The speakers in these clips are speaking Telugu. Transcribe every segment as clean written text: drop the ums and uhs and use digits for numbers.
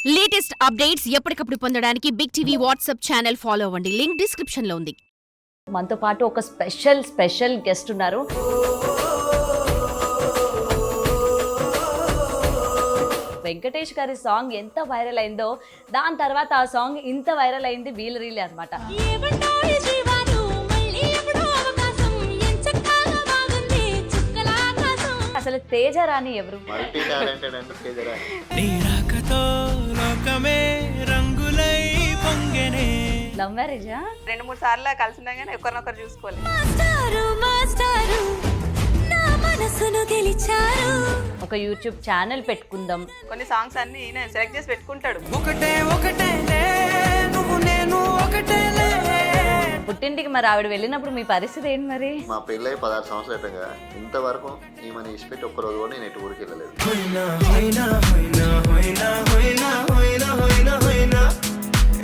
లేటెస్ట్ అప్డేట్స్ ఎప్పటికప్పుడు పొందడానికి Big TV WhatsApp channel follow అవ్వండి. లింక్ డిస్క్రిప్షన్ లో ఉంది. మనతో పాటు ఒక స్పెషల్ గెస్ట్ ఉన్నారు. వెంకటేష్ గారి సాంగ్ ఎంత వైరల్ అయిందో దాని తర్వాత ఆ సాంగ్ ఇంత వైరల్ అయింది వీళ్ళ రీలే అనమాట. అసలు తేజ రాణి ఎవరు? లవ్ మ్యారేజా? 2-3 సార్లు కలిసినా కానీ ఒకరినొకరు చూసుకోలేదు. ఒక యూట్యూబ్ ఛానల్ పెట్టుకుందాం. కొన్ని సాంగ్స్ అన్ని నేను సెలెక్ట్ చేసి పెట్టుకుంటాడు. పుట్టింటికి మరి ఆవిడ వెళ్ళినప్పుడు మీ పరిస్థితి ఏంటి మరి? మా పెళ్ళై 16 సంవత్సరాలు అయిపోయిందిగా, ఇంతవరకు ఈమెను ఇచ్చిపెట్టి ఒక్కరోజు కూడా నేను ఎటు ఊరికి వెళ్ళలేదు.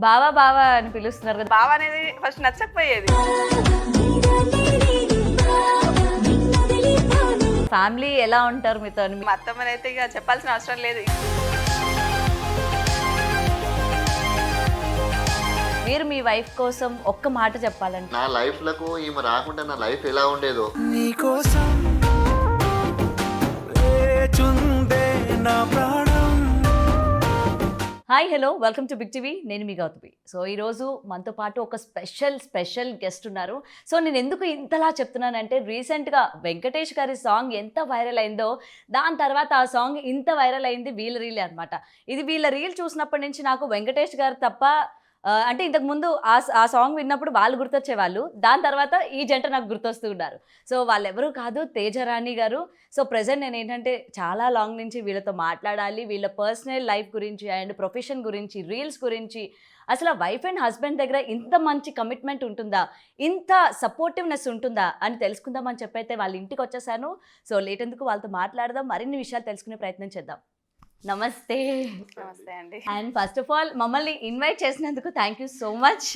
బావా బావా అని పిలుస్తున్నారు కదా. బావ అనేది ఫస్ట్ నచ్చకపోయేది. ఫ్యామిలీ ఎలా ఉంటారు మీతో? మా అత్తమ్మని అయితే ఇక చెప్పాల్సిన అవసరం లేదు. మీరు మీ వైఫ్ కోసం ఒక్క మాట చెప్పాలంటే? నా లైఫ్ లకు ఈమె రాకుండా నా లైఫ్ ఎలా ఉండేదో. Hi hello, welcome to Big TV. నేను మీ గౌతమి. సో ఈరోజు మనతో పాటు ఒక స్పెషల్ గెస్ట్ ఉన్నారు. సో నేను ఎందుకు ఇంతలా చెప్తున్నానంటే, రీసెంట్గా వెంకటేష్ గారి సాంగ్ ఎంత వైరల్ అయిందో దాని తర్వాత ఆ సాంగ్ ఇంత వైరల్ అయింది వీళ్ళ రీలే అనమాట. ఇది వీళ్ళ రీల్ చూసినప్పటి నుంచి నాకు వెంకటేష్ గారు తప్ప అంటే ఇంతకుముందు ఆ సాంగ్ విన్నప్పుడు వాళ్ళు గుర్తొచ్చేవాళ్ళు, దాని తర్వాత ఈ జంట నాకు గుర్తొస్తూ ఉన్నారు. సో వాళ్ళు ఎవరు కాదు, తేజ రాణి గారు. సో ప్రెజెంట్ నేను ఏంటంటే చాలా లాంగ్ నుంచి వీళ్ళతో మాట్లాడాలి, వీళ్ళ పర్సనల్ లైఫ్ గురించి అండ్ ప్రొఫెషన్ గురించి, రీల్స్ గురించి, అసలు వైఫ్ అండ్ హస్బెండ్ దగ్గర ఇంత మంచి కమిట్మెంట్ ఉంటుందా, ఇంత సపోర్టివ్నెస్ ఉంటుందా అని తెలుసుకుందామని చెప్పైతే వాళ్ళ ఇంటికి వచ్చేసాను. సో లేట్ ఎందుకు, వాళ్ళతో మాట్లాడదాం, మరిన్ని విషయాలు తెలుసుకునే ప్రయత్నం చేద్దాం. నమస్తే. నమస్తే అండి. అండ్ ఫస్ట్ ఆఫ్ ఆల్ మమ్మల్ని ఇన్వైట్ చేసినందుకు thank you so much.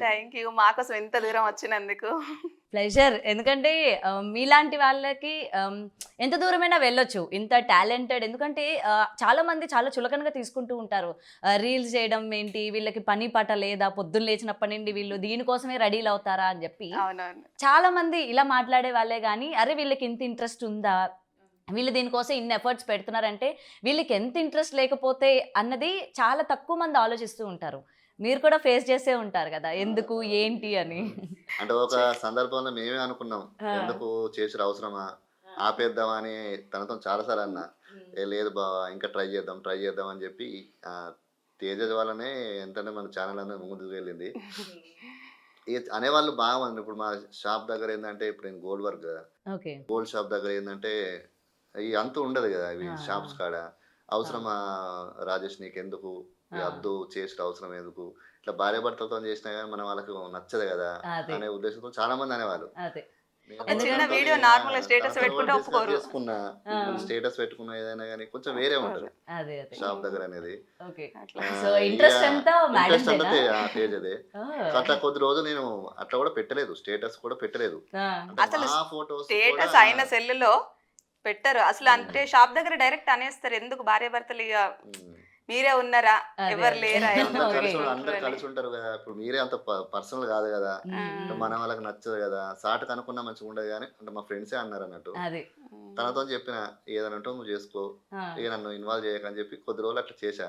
Thank you, మాకోసం ఎంత దూరం వచ్చినందుకు. ప్లెజర్. ఎందుకంటే మీలాంటి వాళ్ళకి ఎంత దూరమైనా వెళ్ళొచ్చు, ఇంత టాలెంటెడ్. ఎందుకంటే చాలామంది చాలా చులకనగా తీసుకుంటూ ఉంటారు. రీల్స్ చేయడం ఏంటి, వీళ్ళకి పని పాట లేదా, పొద్దున్న లేచినప్పటి నుండి వీళ్ళు దీనికోసమే రెడీలు అవుతారా అని చెప్పి చాలామంది ఇలా మాట్లాడే వాళ్ళే. కానీ అరే వీళ్ళకి ఇంత ఇంట్రెస్ట్ ఉందా, వీళ్ళు దీనికోసం ఇన్ని ఎఫర్ట్స్ పెడుతున్నారంటే వీళ్ళకి ఎంత ఇంట్రెస్ట్ లేకపోతే అన్నది చాలా తక్కువ మంది ఆలోచిస్తూ ఉంటారు. మీరు కూడా ఫేస్ చేసే ఉంటారు కదా, ఎందుకు ఏంటి అని. అంటే ఒక సందర్భంలో మేమే అనుకున్నాం, ఎందుకు చేసిన అవసరమా, ఆపేద్దామా అని తనతో చాలాసార్లు అన్నా. లేదు బావా, ఇంకా ట్రై చేద్దాం అని చెప్పి తేజ వల్లనే ఎంతనే మన ఛానల్ అనేది ముందుకు వెళ్ళింది. అనేవాళ్ళు బాగుంది. ఇప్పుడు మా షాప్ దగ్గర ఏంటంటే, ఇప్పుడు నేను గోల్డ్ వర్క్ కదా, గోల్డ్ షాప్ దగ్గర ఏంటంటే ఈ అంత ఉండదు కదా, ఇవి షాప్స్ కాడ అవసరమా రాజేష్ నీకెందుకు, అద్దు చేసిన అవసరం ఎందుకు, ఇట్లా భార్య భర్తలతో చేసినా కానీ మనం వాళ్ళకి నచ్చదు కదా అనే ఉద్దేశంతో చాలా మంది అనేవాళ్ళు. స్టేటస్ పెట్టుకున్నా ఏదైనా కానీ కొంచెం వేరే ఉంటారు షాప్ దగ్గర అనేది. ఇంట్రెస్ట్ అంటే తేజ్ అదే. అట్లా కొద్ది రోజులు నేను అట్లా కూడా పెట్టలేదు, స్టేటస్ కూడా పెట్టలేదు. ఫోటోస్ అయిన సెల్లో పెట్టారు అసలు. అంటే షాప్ దగ్గర డైరెక్ట్ అనేస్తారు, ఎందుకు భార్య భర్తలు ఇక మీరే ఉన్నారా, ఎవరు లేరా, అందరు కలిసి ఉంటారు కదా. ఇప్పుడు మీరే అంత పర్సనల్ కాదు కదా, మన వాళ్ళకి నచ్చదు కదా, సాటు కనుక్కున్నా మంచిగా ఉండదు. కానీ అంటే మా ఫ్రెండ్సే అన్నారు అన్నట్టు. తనతో చెప్పిన ఏదైనా నువ్వు చేసుకో, ఇక నన్ను ఇన్వాల్వ్ చేయకని చెప్పి కొద్ది రోజులు అట్లా చేశా.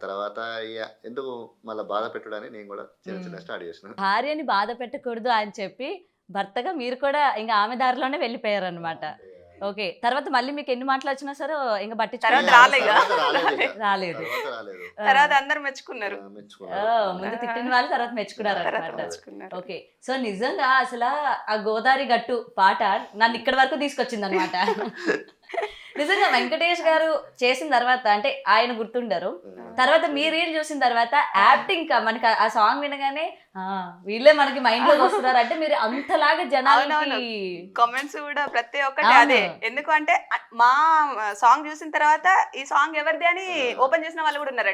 తర్వాత ఇక ఎందుకు మళ్ళీ బాధ పెట్టడానికి నేను కూడా చిన్న స్టార్ట్ చేసిన. భార్యని బాధ పెట్టకూడదు అని చెప్పి భర్తగా మీరు కూడా ఇంకా ఆమె దారిలోనే వెళ్ళిపోయారు అనమాట. ఓకే, తర్వాత మళ్ళీ మీకు ఎన్ని మాటలు వచ్చినా సరే ఇంకా రాలేదు. తర్వాత అందరు మెచ్చుకున్నారు, ముందు తిట్టిన వాళ్ళు తర్వాత మెచ్చుకున్నారు అనమాట. ఓకే, సో నిజంగా అసలు ఆ గోదావరి గట్టు పాట నన్ను ఇక్కడి వరకు తీసుకొచ్చింది అనమాట. నిజంగా వెంకటేష్ గారు చేసిన తర్వాత అంటే ఆయన గుర్తుండరు, తర్వాత మీ రీల్ చూసిన తర్వాత యాక్టింగ్ మనకి ఆ సాంగ్ వినగానే వీళ్ళే మనకి మైండ్ లో వస్తున్నారు. అంటే మీరు అంతలాగా జనాలకి కామెంట్స్ కూడా ప్రతి ఒక్కటి అదే. ఎందుకంటే మా సాంగ్ చూసిన తర్వాత ఈ సాంగ్ ఎవరిది అని ఓపెన్ చేసిన వాళ్ళు కూడా ఉన్నారు.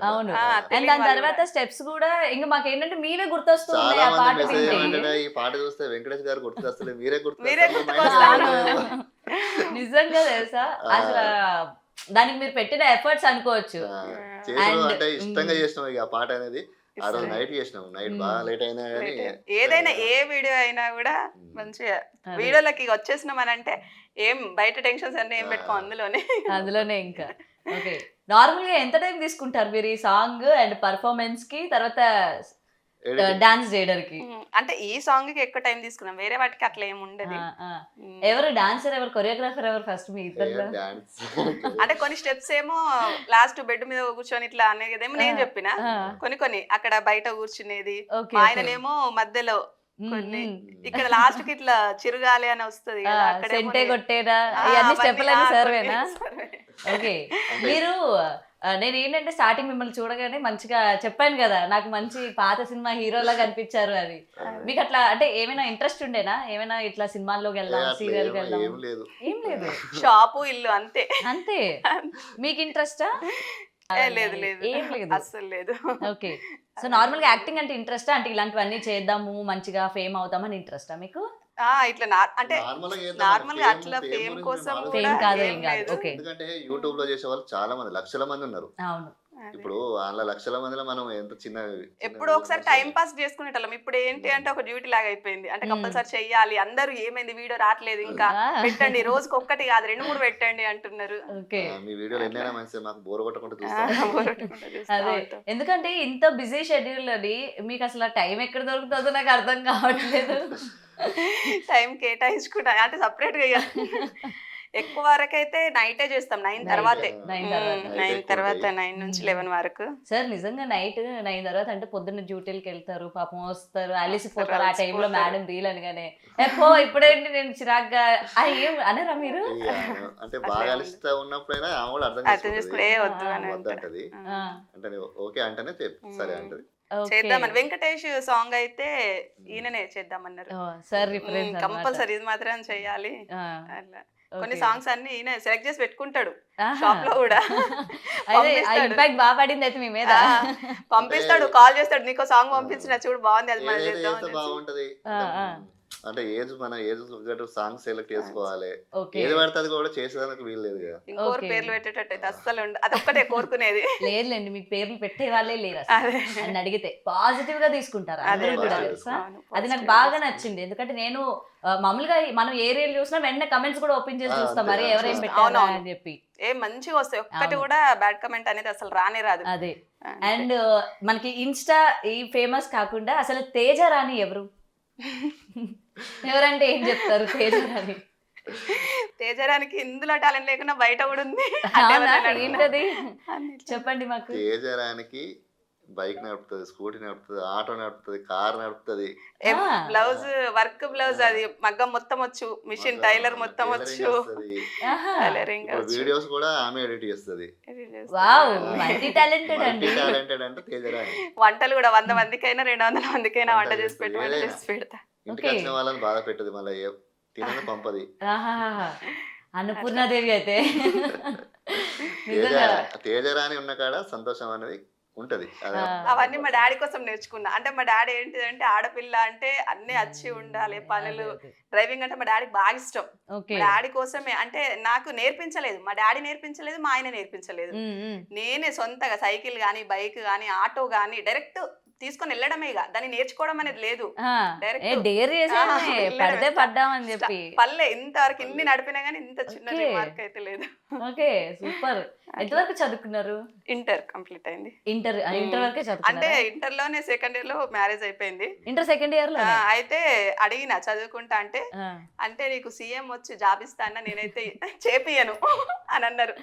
అవును. అండ్ దాని తర్వాత స్టెప్స్ కూడా ఇంకా మాకు ఏంటంటే మీవే గుర్తొస్తుంది. ఆ పాట ఈ పాట చూస్తే వెంకటేష్ గారు గుర్తొస్తుంది, మీరే గుర్తుకొస్తారు. నిజంగా తెలుసా, అసలు దానికి మీరు పెట్టిన ఎఫర్ట్స్ అనుకోవచ్చు. చేసిన And- అంటే ఇష్టంగా చేసినాం ఇక ఆ పాట అనేది. ఆ రోజు నైట్ చేసినాం, నైట్ బాగా లేట్ అయినా కానీ ఏదైనా ఏ వీడియో అయినా కూడా మంచిగా వీడియోలకి వచ్చేసినాం అని అంటే ఏం బయట టెన్షన్స్ అన్నీ ఏం పెట్టుకో అందులోనే ఇంకా ఓకే. నార్మల్ గా ఎంత టైం తీసుకుంటారు మీరు ఈ సాంగ్ అండ్ పర్ఫార్మెన్స్ కి, తర్వాత డాన్స్ చేయడానికి? అంటే ఈ సాంగ్ కి ఎక్కువ టైం తీసుకున్నాం, వేరే వాటికి అట్లా ఏమి ఉండదు. ఎవరు డాన్సర్, ఎవరు కొరియోగ్రాఫర్, ఎవరు ఫస్ట్ మీ ఇద్దరు? డాన్స్ అంటే కొన్ని స్టెప్స్ ఏమో లాస్ట్ బెడ్ మీద కూర్చొని ఇట్లా అనేదేమో నేను చెప్పిన, కొన్ని అక్కడ బయట కూర్చునేది ఓకే. మా ఆయననేమో మధ్యలో కొన్ని ఇక్కడ లాస్ట్ కి ఇట్లా చిరుగాలి అని వస్తుంది కదా, అక్కడేమో సెంటే కొట్టేదా ఆ, ఇవన్నీ అవన్నీ స్టెప్పులన్నీ ఆ, సర్వేనా? సర్వే. ఓకే. మీరు నేను ఏంటంటే స్టార్టింగ్ మిమ్మల్ని చూడగానే మంచిగా చెప్పాను కదా, నాకు మంచి పాత సినిమా హీరోలా కనిపించారు అని. మీకు అట్లా అంటే ఏమైనా ఇంట్రెస్ట్ ఉండేనా, ఏమైనా ఇట్లా సినిమాల్లోకి వెళ్దాం, సీరియల్ కి వెళ్దాం? ఏం లేదు. ఏం లేదు, షాపు ఇల్లు అంతే. అంతే. మీకు ఇంట్రెస్టా? లేదు లేదు ఏం లేదు, అస్సలు లేదు. ఓకే. సో నార్మల్ గా యాక్టింగ్ అంటే ఇంట్రెస్టా, అంటే ఇలాంటివన్నీ చేద్దాము మంచిగా ఫేమ్ అవుతామని ఇంట్రెస్టా మీకు? ఇట్లా అంటే నార్మల్ గా అట్లా ఫేమ్ కోసం Fame కూడా కాదు, ఏం ఏం కాదు. లేదు. ఓకే. ఎందుకంటే యూట్యూబ్ లో చేసే వాళ్ళు చాలా మంది, లక్షల మంది ఉన్నారు. అవును. ఇప్పుడు వాళ్ళ లక్షల మందిలో మనం ఎంత చిన్న ఎప్పుడో ఒకసారి టైం పాస్ చేసుకునేటోళ్ళం, ఇప్పుడు ఏంటి అంటే ఒక డ్యూటీ లాగా అయిపోయింది. అంటే కంపల్సరీ చెయ్యాలి, అందరూ ఏమైంది వీడియో రావట్లేదు ఇంకా పెట్టండి, రోజుకి ఒక్కటి కాదు 2-3 పెట్టండి అంటున్నారు. ఓకే. మీ వీడియోలు ఎన్నైనా మంచిది, మాకు బోర్ కొట్టకుండా చూస్తాం. అదే, ఎందుకంటే ఇంత బిజీ షెడ్యూల్ అని మీకు అసలు టైం ఎక్కడ దొరుకుతుందో నాకు అర్థం కావట్లేదు. టైం కేటాయించుకుంటా అంటే సపరేట్ గా ఎక్కువ వరకు అయితే నైటే చేస్తాం, 9 తర్వాతే. 9 తర్వాత 9 నుంచి 11 వరకు. సార్ నిజంగా నైట్ 9 తర్వాత అంటే పొద్దున్న డ్యూటీలకి వెళ్తారు, పాపం వస్తారు, అలిసిపోతారు. ఆ టైంలో మేడం రీల్ అనగానే ఎప్పో ఇప్పుడేంటి నేను చిరాగ్గా ఏం అనరా మీరు? అంటే బాగా అలిస్తా ఉన్నప్పుడైనా ఆమె కూడా అర్థం చేసుకుంటే వద్దు అని వద్దంటది. అంటే ఓకే అంటేనే సరే అంటది. చేద్దామని వెంకటేష్ సాంగ్ అయితే ఈయననే చేద్దామన్నారు సార్ రిఫరెన్స్ కంపల్సరీ, ఇది మాత్రం చెయ్యాలి అట్లా. కొన్ని సాంగ్స్ అన్ని ఈయన సెలెక్ట్ చేసి పెట్టుకుంటాడు షాప్ లో కూడా. ఇంపాక్ట్ బాగా పడింది అయితే మీ మీద. పంపిస్తాడు, కాల్ చేస్తాడు, నీకు సాంగ్ పంపించిన చూడు బాగుంది, అది మనం చేద్దాం. బాగుంటది అంటే మన ఏజ్ సాంగ్ సెలెక్ట్ చేసుకోవాలి, ఏది పడితే అది కూడా చేసేదానికి వీలు లేదు కదా. ఇంకోరు పేర్లు పెట్టేటట్టు అయితే అస్సలు అదొక్కటే కోరుకునేది. లేదులేండి, మీకు పేర్లు పెట్టే వాళ్ళే లేరు అని అడిగితే పాజిటివ్ గా తీసుకుంటారు అందరూ కూడా, తెలుసా? అది నాకు బాగా నచ్చింది. ఎందుకంటే నేను మామూలుగా మనం ఏ రీల్ చూసినా వెంటనే కమెంట్స్ కూడా ఓపెన్ చేసి చూస్తాం, మరి ఎవరేం పెట్టారు అని చెప్పి. మంచిగా వస్తాయి, ఒక్కటి కూడా బ్యాడ్ కమెంట్ అనేది అసలు రానే రాదు. అదే. అండ్ మనకి ఇన్స్టా ఈ ఫేమస్ కాకుండా అసలు తేజ రాణి ఎవరు? ఎవరంటే ఏం చెప్తారు తేజరాని? తేజరానికి ఇందులో టాలెంట్ లేకుండా బయట కూడా ఉంది. ఏంటది చెప్పండి మాకు. తేజరానికి బైక్ నడుపుతుంది, స్కూటీ నడుపుతుంది, ఆటో నడుపుతుంది, కార్ నడుపుతుంది, బ్లౌజ్ వర్క్ బ్లౌజ్, అది మగ్గం మొత్తం వచ్చు, మిషన్ టైలర్ మొత్తం వచ్చు, వీడియోస్ కూడా ఆమె ఎడిట్ చేస్తుంది. వావ్, మల్టీ టాలెంటెడ్ అండి. టాలెంటెడ్ అంటే తేజరాని. వంటలు కూడా 100 మందికైనా 200 మందికైనా వంట చేసి పెడతా. ఇంటికి వచ్చిన వాళ్ళని బాధ పెట్టదు, మళ్ళీ తినని పంపది. అన్నపూర్ణాదేవి అయితే. తేజరాని ఉన్న కాడ సంతోషం అనేది ఉంటది. అవన్నీ మా డాడీ కోసం నేర్చుకున్నా. అంటే మా డాడీ ఏంటిదంటే ఆడపిల్ల అంటే అన్ని వచ్చి ఉండాలి, పనులు, డ్రైవింగ్ అంటే మా డాడీకి బాగా ఇష్టం. డాడీ కోసమే, అంటే నాకు నేర్పించలేదు, మా డాడీ నేర్పించలేదు, మా ఆయన నేర్పించలేదు. నేనే సొంతగా సైకిల్ గానీ, బైక్ గానీ, ఆటో గానీ డైరెక్ట్ తీసుకొని వెళ్ళడమే, ఇక దాన్ని నేర్చుకోవడం అనేది లేదు. పడ్డామని చెప్పి పల్లె ఇంతవరకు ఇన్ని నడిపినా గానీ ఇంత చిన్న మార్క్ అయితే లేదు. Okay, super. ఎంతవరకు చదువుకున్నారు? ఇంటర్ కంప్లీట్ అయింది. ఇంటర్ వరకే చదువుకున్నారా? అంటే ఇంటర్ లోనే సెకండ్ ఇయర్ లో మ్యారేజ్ అయిపోయింది. ఇంటర్ సెకండ్ ఇయర్ లో అయితే అడిగిన చదువుకుంటా అంటే నీకు సీఎం వచ్చి జాబ్ ఇస్తానా, నేనైతే చేపియను అని అన్నారు.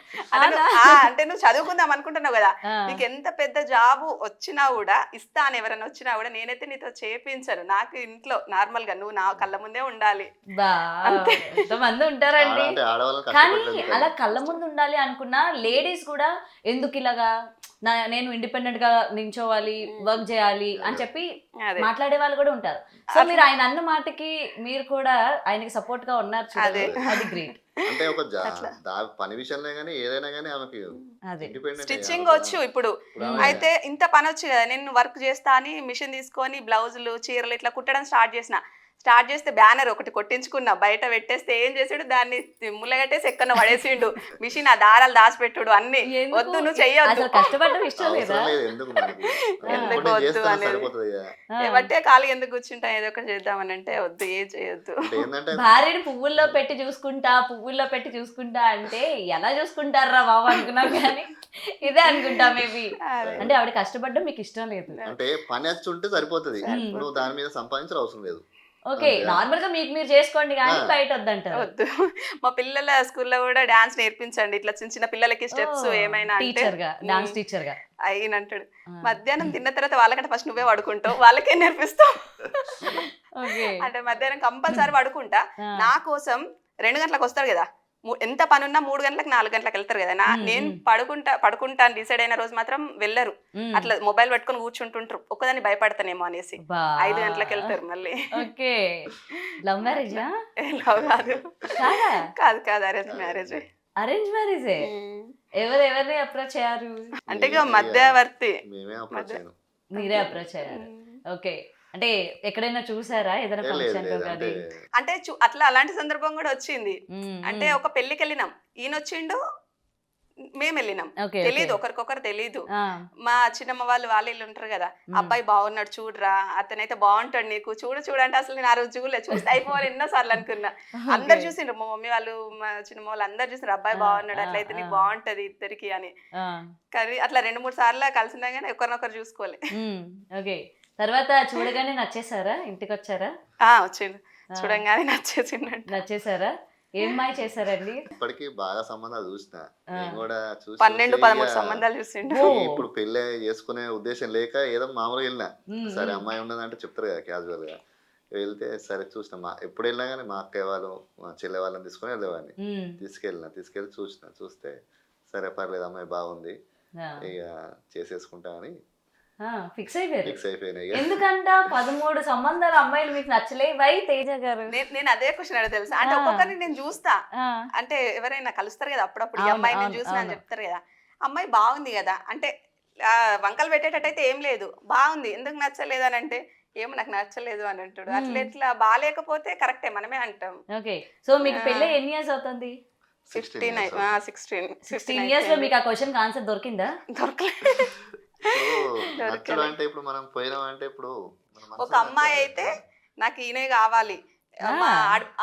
అంటే నువ్వు చదువుకుందాం అనుకుంటున్నావు కదా, నీకు ఎంత పెద్ద జాబ్ వచ్చినా కూడా ఇస్తా అని ఎవరైనా వచ్చినా కూడా నేనైతే నీతో చేపించను. నాకు ఇంట్లో నార్మల్ గా నువ్వు నా కళ్ళ ముందే ఉండాలి. ఎంతమంది ఉంటారండి, కానీ అలా కళ్ళ ముందు ఉండాలి అనుకున్నా లేడీస్ కూడా ఎందుకు ఇలాగా నేను ఇండిపెండెంట్ గా నించోవాలి, వర్క్ చేయాలి అని చెప్పి మాట్లాడే వాళ్ళు కూడా ఉంటారు. సో మీరు ఆయన అన్న మాటకి మీరు కూడా ఆయనకి సపోర్ట్ గా ఉన్నారు, అది గ్రేట్. అంటే ఒక పని విషయంలో గానీ ఏదైనా గానీ ఆమెకి స్టిచ్చింగ్ వచ్చు ఇప్పుడు. అయితే ఇంత పని వచ్చు కదా, నేను వర్క్ చేస్తా అని మిషన్ తీసుకొని బ్లౌజులు, చీరలు ఇట్లా కుట్టడం స్టార్ట్ చేసిన. స్టార్ట్ చేస్తే బ్యానర్ ఒకటి కొట్టించుకున్నా, బయట పెట్టేస్తే ఏం చేసాడు, దాన్ని ముళ్ళగట్టేసి ఎక్కడో పడేసిండు, మిషన్ ఆ దారాలు దాచిపెట్టుడు అన్ని. ఎందుకు? వద్దు నువ్వు చెయ్యొద్దు, అసలు కష్టపడడం ఇష్టం లేదా? అవసరం లేదు, ఎందుకు మనకి ఎందుకు ఇప్పుడు వద్దు చేస్తే అనేది. సరిపోతుంది ఇక. బట్టే ఖాళీ ఎందుకు కూర్చుంటా, ఏదో ఒకటి చేద్దామని అంటే వద్దు, ఏం చేయొద్దు. అంటే ఏంటంటే భార్యని పువ్వుల్లో పెట్టి చూసుకుంటా అంటే ఎలా చూసుకుంటారా బాబు అనుకున్నాం, కానీ ఇదే అనుకుంటా మేబీ. అంటే ఆవిడ కష్టపడడం మీకు ఇష్టం లేదు. అంటే పని వచ్చి ఉంటే సరిపోతుంది, నువ్వు దాని మీద సంపాదించిన అవసరం లేదు. ఓకే, నార్మల్ గా మీకు మీరు చేసుకోండి కానీ బయట వద్దంటారు. వద్దు. మా పిల్లల స్కూల్లో కూడా డాన్స్ నేర్పించండి, ఇట్లా చిన్న చిన్న పిల్లలకి స్టెప్స్ ఏమైనా అంటే టీచర్ గా, డాన్స్ టీచర్ గా అయినంటాడు. మధ్యాహ్నం తిన్న తర్వాత వాళ్ళకంటే ఫస్ట్ నువ్వే పడుకుంటావు, వాళ్ళకే నేర్పిస్తావు. ఓకే, అంటే మధ్యాహ్నం కంపల్సరీ పడుకుంటా. నా కోసం 2 గంటలకు వస్తాడు కదా, ఎంత పని ఉన్నా 3 గంటలకు 4 గంటలకు వెళ్తారు కదా, నేను పడుకుంటా డిసైడ్ అయిన రోజు మాత్రం వెళ్ళరు. అట్లా మొబైల్ పట్టుకొని కూర్చుంటుంటారు, ఒక్కదాన్ని భయపడతానేమో అనేసి 5 గంటలకు వెళ్తారు మళ్ళీ. ఓకే, లవ్ మ్యారేజా? లవ్ కాదు, కాదా? కాదు అరేంజ్ మ్యారేజ్. అరేంజ్ మ్యారేజే. ఎవరిని అప్రోచ్ అయ్యారు? అంటే ఇక మధ్యవర్తి, మేమే అప్రోచ్ అయ్యాను. మీరే అప్రోచ్ అయ్యారు. ఓకే, అంటే ఎక్కడైనా చూసారా ఏదైనా ఫంక్షన్ లో కానీ? అంటే అట్లా అలాంటి సందర్భం కూడా వచ్చింది. అంటే ఒక పెళ్లికి వెళ్ళినాం, ఈయన వచ్చిండు, మేము వెళ్ళినాం, తెలీదు, ఒకరికొకరు తెలీదు. మా చిన్నమ్మ వాళ్ళు ఇల్లు ఉంటారు కదా, అబ్బాయి బాగున్నాడు చూడరా, అతనైతే బాగుంటాడు, నీకు చూడంటే అసలు నేను ఆ రోజు చూడలేదు, చూస్తే అయిపోవాలి ఎన్నోసార్లు అనుకున్నా. అందరు చూసిండ్రు, మా మమ్మీ వాళ్ళు మా చిన్నమ్మ వాళ్ళు అందరు చూసిండ్రు, అబ్బాయి బాగున్నాడు, అట్లయితే నీకు బాగుంటది ఇద్దరికి అని. కానీ అట్లా 2-3 సార్లు కలిసినా కానీ ఒకరినొకరు చూసుకోలే. ఓకే, తర్వాత చూడగానే నచ్చేసారా? ఇంటికి వచ్చారా? వచ్చిండు, చూడంగానే నచ్చేసారా? ఏం మాయ చేశారండి? ఇప్పటికి బాగా సంబంధాలు చూసిన, నేను కూడా చూసి 12-13 సంబంధాలు చూసిండు. ఇప్పుడు పెళ్లి చేసుకునే ఉద్దేశం లేక ఏదో మామూలుగా వెళ్ళినా, సరే అమ్మాయి ఉన్నదంటే చెప్తారు కదా క్యాజువల్ గా, వెళ్తే సరే చూసిన, ఎప్పుడు వెళ్ళినా కానీ మా అక్కయ్య వాళ్ళు మా చెల్లె వాళ్ళని తీసుకుని వెళ్ళేవాడిని. తీసుకెళ్ళి చూస్తే సరే పర్లేదు అమ్మాయి బాగుంది, ఇక చేసేసుకుంటా అని ఫిక్స్ అయిపోయారు. ఇక. ఎందుకంట 13 సంబంధాలు అమ్మాయిలు మీకు నచ్చలే? వై తేజ గారు? నేను అదే క్వశ్చన్ అడిగి తెలుసా, అంటే ఒక్కొక్కరిని నేను చూస్తా, అంటే ఎవరైనా కలుస్తారు కదా అప్పుడప్పుడు, ఈ అమ్మాయి నేను చూసినా అని చెప్తారు కదా, అమ్మాయి బాగుంది కదా అంటే వంకలు పెట్టేటట్టయితే ఏం లేదు, బాగుంది ఎందుకు నచ్చలేదు అని అంటే ఏమో నాకు నచ్చలేదు అని అంటాడు. అట్లా ఎట్లా బాగాలేకపోతే కరెక్టే మనమే అంటాం. ఓకే, సో మీకు పెళ్ళి ఎన్ని ఇయర్స్ అవుతుంది? 16 ఇయర్స్ లో మీకు ఆ క్వశ్చన్ ఆన్సర్ దొరికిందా? దొరకలేదు. నచ్చడం అంటే ఇప్పుడు మనం పోయినాం అంటే ఇప్పుడు ఒక అమ్మాయి అయితే నాకు ఈయనే కావాలి, మా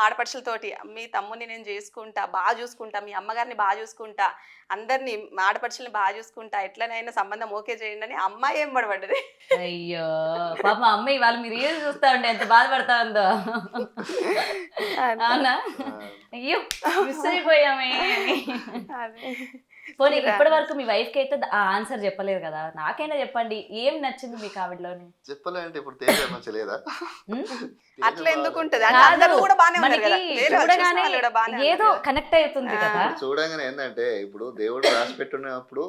ఆడపడుచులతోటి మీ తమ్ముని నేను చేసుకుంటా, బాగా చూసుకుంటా, మీ అమ్మగారిని బాగా చూసుకుంటా, అందరినీ మా ఆడపడుచుల్ని బాగా చూసుకుంటా, ఎట్లనైనా సంబంధం ఓకే చేయండి అని అమ్మాయి ఏం పడబడ్డది. అయ్యో పాప అమ్మాయి వాళ్ళు మీరు ఏం చూస్తా ఉండే ఎంత బాధపడతా ఉందో. అవునా? అయ్యో మిస్ అయిపోయామే. పోనీ ఇప్పటి వరకు మీ వైఫ్ కి అయితే ఆ ఆన్సర్ చెప్పలేదు కదా, నాకైనా చెప్పండి, ఏం నచ్చింది మీకు ఆవిడలోని? చెప్పలే అంటే ఇప్పుడు తేజ మంచిలేదా? అట్లా ఎందుకు ఉంటది, అందరూ కూడా బానే ఉన్నారు కదా, చూడగానే ఏదో కనెక్ట్ అవుతుంది కదా. చూడగానే ఏంటంటే ఇప్పుడు దేవుడు రాసి పెట్టున్నప్పుడు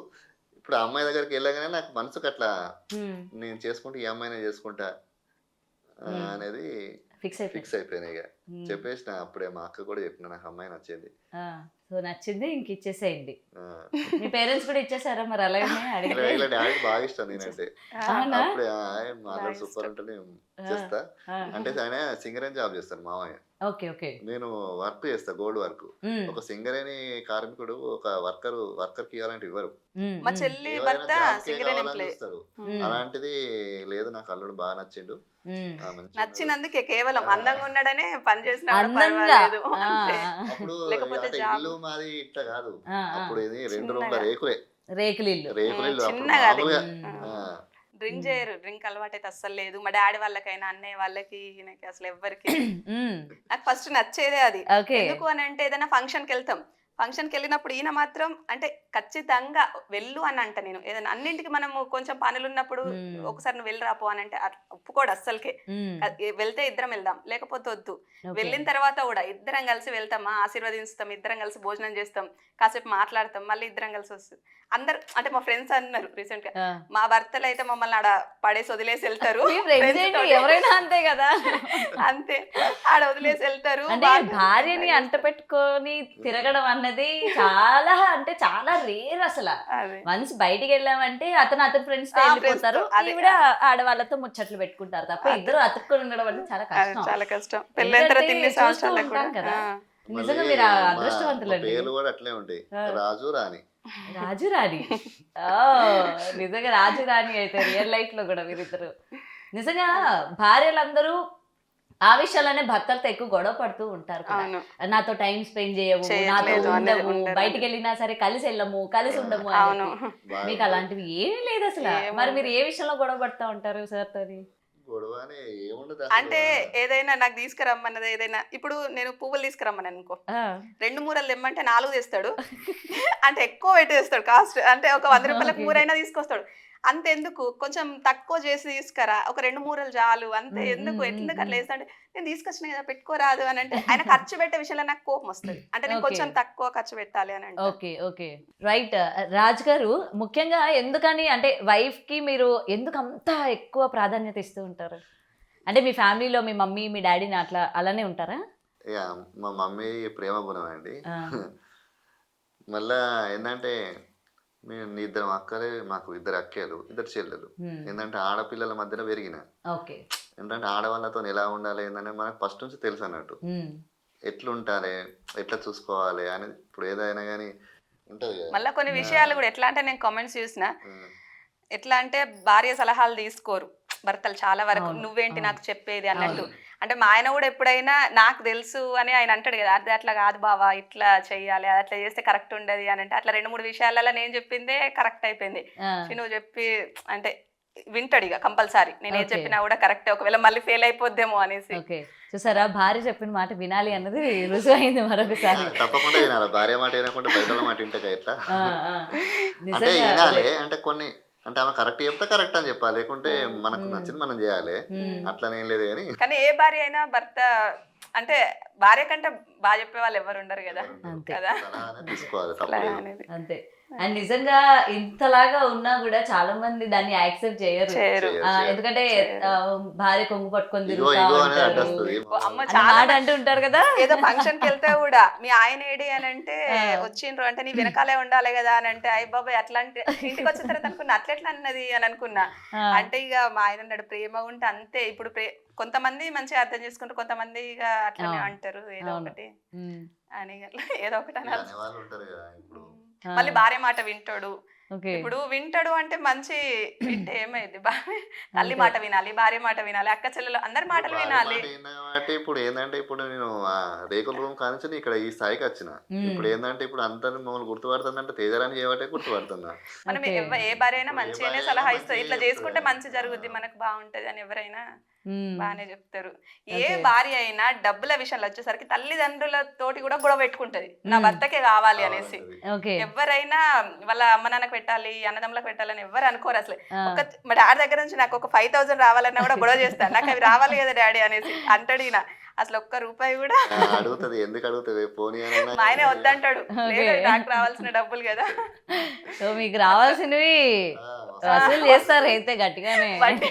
ఇప్పుడు ఆ అమ్మాయి దగ్గరికి వెళ్ళగానే నాకు మనసుకు అట్లా నేను చేసుకుంటే ఈ అమ్మాయినే చేసుకుంటా అనేది ఫిక్స్ అయిపోయినా. ఇక చెప్పేసిన అప్పుడే మా అక్క కూడా చెప్పిన నాకు అమ్మాయి నచ్చింది. సో నచ్చింది ఇంక ఇచ్చేసేయండి. మీ పేరెంట్స్ కూడా ఇచ్చేసారా మరి? అలాగే డాడీ బాగా ఇష్టం నేనంటే, అప్పుడే మాట్లాడు సూపర్ అంటే చేస్తా అంటే ఆయన సింగర్ అని జాబ్ చేస్తాను మామయ్య. నేను వర్క్ చేస్తా, గోల్డ్ వర్క్. ఒక సింగర్ అని కార్మికుడు ఒక వర్కర్ కి ఇవ్వాలంటే ఇవ్వరు, మా చెల్లి భర్త సింగర్ చూస్తారు. అలాంటిది లేదు, నాకు అల్లుడు బాగా నచ్చిండు. నచ్చినందుకే కేవలం అందంగా ఉన్నాడనే పని చేసిన అప్పుడు ఇల్లు మాది ఇట్లా కాదు, అప్పుడు ఇది 2 రూమ్ల రేకులు డ్రింక్ చేయరు, డ్రింక్ అలవాటు అయితే అస్సలు లేదు. మా డాడీ వాళ్ళకైనా అన్నయ్య వాళ్ళకి ఈయనకి అసలు ఎవరికి. నాకు ఫస్ట్ నచ్చేదే అది. ఎందుకు అని అంటే ఏదైనా ఫంక్షన్కి వెళ్తాం, ఫంక్షన్కి వెళ్ళినప్పుడు ఈయన మాత్రం అంటే ఖచ్చితంగా వెళ్ళు అని అంట. నేను ఏదైనా అన్నింటికి మనము కొంచెం పనులు ఉన్నప్పుడు ఒకసారి నువ్వు వెళ్ళి రాపో అని అంటే ఒప్పుకోడు అస్సలకే. వెళ్తే ఇద్దరం వెళ్దాం, లేకపోతే వద్దు. వెళ్ళిన తర్వాత కూడా ఇద్దరం కలిసి వెళ్తామా, ఆశీర్వదిస్తాం, ఇద్దరం కలిసి భోజనం చేస్తాం, కాసేపు మాట్లాడతాం, మళ్ళీ ఇద్దరం కలిసి వస్తుంది. అందరు అంటే మా ఫ్రెండ్స్ అన్నారు రీసెంట్ గా, మా భర్తలు అయితే మమ్మల్ని ఆడ పడేసి వదిలేసి వెళ్తారు. ఎవరైనా అంతే కదా, అంతే ఆడ వదిలేసి వెళ్తారు. భార్యని అంట పెట్టుకొని తిరగడం అన్నది అన్నది చాలా అంటే చాలా రేర్ అసలు. అదే వన్స్ బయటికి వెళ్ళామంటే అతని ఫ్రెండ్స్ తో ఆ, వెళ్ళిపోతారు, friends తో, అదే. ఈవిడ ఆడవాళ్ళతో ముచ్చట్లు పెట్టుకుంటారు తప్ప అదే. ఇద్దరు అతుక్కొని ఉండడం అంటే చాలా అది కష్టం. చాలా కష్టం. పెళ్ళైన తర్వాత ఎందుకంటే ఇన్ని చూస్తూ సంవత్సరాలకు కూడా ఉంటాం కదా. ఆ. నిజంగా మళ్ళీ మీరు ఆ మా అదృష్టవంతులండి. పేర్లు కూడా అట్లే ఉంటాయి, ఆ. రాజు రాణి. రాజు రాణి. ఓ, నిజంగా రాజు రాణి అయితే రియల్ లైఫ్ లో కూడా మీరిద్దరు. నిజంగా భార్యలందరూ ఆ విషయాలనే భర్తలతో ఎక్కువ గొడవ పడుతూ ఉంటారు కూడా. అవును నాతో టైం స్పెండ్ చేయవు, నాతో చేయట్లేదు అనేది ఉండవు, ఉండరు. బయటికి వెళ్ళినా సరే కలిసి వెళ్ళము, కలిసి ఉండము అని అవును చెప్పి. బాగా మీకు అలాంటివి ఏమీ లేదు అసలు. ఏముంది? మరి మీరు ఏ విషయంలో గొడవ పడతా ఉంటారు సార్ తోని? గొడవ అని ఏముండదు అంటే ఏదైనా నాకు తీసుకురమ్మన్నది ఏదైనా ఇప్పుడు నేను పువ్వులు తీసుకురమ్మని అనుకో, ఆ, 2 మూరలు తెమ్మంటే 4 తెస్తాడు. అంటే ఎక్కువ పెట్టి తెస్తాడు కాస్ట్, అంటే ఒక 100 రూపాయలకు Okay. మూరైనా తీసుకొస్తాడు. అంతెందుకు కొంచెం తక్కువ చేసి తీసుకురా, ఒక 2 మూరలు చాలు అంతే, ఎందుకు ఎందుకు అట్లా వేస్తాడు. నేను తీసుకొచ్చిన కదా పెట్టుకోరాదు అని అంటే ఆయన ఖర్చు పెట్టే విషయంలో నాకు కోపం వస్తుంది. అంటే నేను Okay. కొంచెం తక్కువ ఖర్చు పెట్టాలి అని అంటే ఓకే ఓకే రైట్. రాజ్ గారు, ముఖ్యంగా ఎందుకని అంటే వైఫ్ కి మీరు ఎందుకు అంత ఎక్కువ ప్రాధాన్యత ఇస్తూ ఉంటారు? అంటే మీ ఫ్యామిలీలో మీ మమ్మీ మీ డాడీని అట్లా అలానే ఉంటారా? ఇక మా మమ్మీ ప్రేమ గుణం అండి. ఆ, మళ్ళా ఏంటంటే మేము ఇద్దరం అక్కలే, మాకు 2 అక్కలు 2 చెల్లెలు. హ్మ్, ఏంటంటే ఆడపిల్లల మధ్యన పెరిగిన, ఓకే. ఏంటంటే ఆడవాళ్ళతో ఎలా ఉండాలి ఏంటంటే మనకు ఫస్ట్ నుంచి తెలుసు అన్నట్టు. హ్మ్, ఎట్లుంటాలి, ఎట్లా చూసుకోవాలి అనేది ఇప్పుడు ఏదైనా కానీ ఉంటుంది కదా. మళ్ళీ కొన్ని విషయాలు కూడా ఎట్లా అంటే నేను కామెంట్స్ చూసిన ఉమ్. ఎట్లా అంటే భార్య సలహాలు తీసుకోరు భర్తలు చాలా వరకు. అవును, నువ్వేంటి అవును. నాకు చెప్పేది అన్నట్టు. అవును. అంటే మా ఆయన కూడా ఎప్పుడైనా నాకు తెలుసు అని ఆయన అంటాడు కదా, అది అట్లా కాదు బావా ఇట్లా చెయ్యాలి, అది అట్లా చేస్తే కరెక్ట్ ఉండదు అని అంటే అట్లా 2-3 విషయాలలో నేను చెప్పిందే కరెక్ట్ అయిపోయింది. ఆ, నువ్వు చెప్పి అంటే వింటాడు ఇక కంపల్సరీ, నేను ఏం Okay. చెప్పినా కూడా కరెక్టే, ఒకవేళ మళ్ళీ ఫెయిల్ అయిపోద్దేమో అనేసి. ఓకే. చూసారా, భార్య చెప్పిన మాట వినాలి అన్నది రుజువు అయింది మరొకసారి. తప్పకుండా వినాలి, భార్య మాట వినకుండా బయట వాళ్ళ మాట వింటే ఎట్లా. ఆ, ఆ. అంటే నిజంగా వినాలి, అదే. అంటే కొన్ని అంటే ఆమె కరెక్ట్ చెప్తే కరెక్ట్ అని చెప్పాలి, లేకుంటే మనకు ఉమ్. నచ్చింది మనం చేయాలి. ఉమ్, అట్లనేం లేదు కానీ కానీ ఏ భార్య అయినా భర్త అంటే భార్య కంటే బాగా చెప్పే వాళ్ళు ఎవరు ఉండరు కదా. అంతే. కదా సలహానే తీసుకోవాలి, అలా తప్పలేదు. అనేది అంతే. అండ్ నిజంగా ఇంతలాగా ఉన్నా కూడా చాలా మంది దాన్ని యాక్సెప్ట్ చేయరు. చేయరు. ఎందుకంటే చేయరు. భార్య కొంగు పట్టుకొని ఇగో తిరుగుతా ఇగో అనేది ఉంటారు. అడ్డొస్తుంది. ఓ అమ్మ అన్న చాలా మాట అంటూ ఉంటారు కదా. ఏదో ఫంక్షన్ కి వెళ్తే కూడా మీ ఆయన ఏడి అని అంటే ఆ. వచ్చిండ్రు అంటే నీ వెనకాలే ఉండాలి కదా అని అంటే అయ్య బాబాయ్ అట్లా అంటే ఇంటికి వచ్చిన తర్వాత అనుకున్నా అట్లెట్లా అన్నది అని అనుకున్నా. ఆ, అంటే ఇక మా ఆయన అన్నాడు ప్రేమ ఉంటే అంతే. ఇప్పుడు కొంతమంది మంచిగా అర్థం చేసుకుంటారు, కొంతమంది ఇక అట్లనే అవును. అంటారు ఏదో అవును. ఒకటి ఉమ్, అని అట్లా ఏదో ఒకటి అనాలి. అనేవాళ్ళు ఉంటారు కదా ఇప్పుడు. ఆ, మళ్ళీ భార్య మాట వింటాడు. ఓకే. ఇప్పుడు వింటాడు అంటే మంచి వింటే ఏమైంది, తల్లి అంతే. మాట వినాలి, భార్య మాట వినాలి, అక్క చెల్లెలు అందరి మాటలు భార్య వినాలి. మాట విన్నా కాబట్టి ఇప్పుడు ఏంటంటే ఇప్పుడు నేను ఆ రేకుల రూమ్ కానించి ఇక్కడ ఈ స్థాయికి వచ్చిన. ఉమ్, ఇప్పుడు ఏంటంటే ఇప్పుడు అందరు మమ్మల్ని గుర్తుపడుతుందంటే తేజరాని చేయబట్టే గుర్తుపడుతున్నా. మనం ఓకే. ఏ భార్య అయినా ఇప్పుడు ఏ మంచిగానే భార్య సలహా అయినా ఇస్తుంది, ఇట్లా మంచిగా చేసుకుంటే చెప్తుంది. మంచి జరుగుద్ది, మనకు బాగుంటది అని ఎవరైనా ఉమ్, బాగానే చెప్తారు. ఏ ఓకే. భార్య అయినా డబ్బుల విషయంలో వచ్చేసరికి తల్లిదండ్రులతోటి కూడా గొడవ పెట్టుకుంటది, నా మ్మ్. భర్తకే కావాలి అనేసి. కావాలన్నది. ఓకే. ఎవరైనా వాళ్ళ అమ్మ నాన్నకు పెట్టాలి, అన్నదమ్ములకు పెట్టాలని ఎవరు అనుకోరు అసలు. ఆ, మా డాడీ దగ్గర నుంచి నాకు ఒక 5,000 రావాలన్నా కూడా గొడవ చేస్తాను, నాకు అవి రావాలి కదా డాడీ అనేసి అంటాడు. ఈయన అసలు ఒక్క రూపాయి కూడా అడుగుతుంది, ఎందుకు అడుగుతుంది పోనీ అని. మా ఆయనే వద్దంటాడు. ఓకే. లేదు నాకు రావాల్సిన డబ్బులు కదా. సో మీకు రావాల్సినవి వసూలు చేస్తారు అయితే గట్టిగానే. వడ్డీ.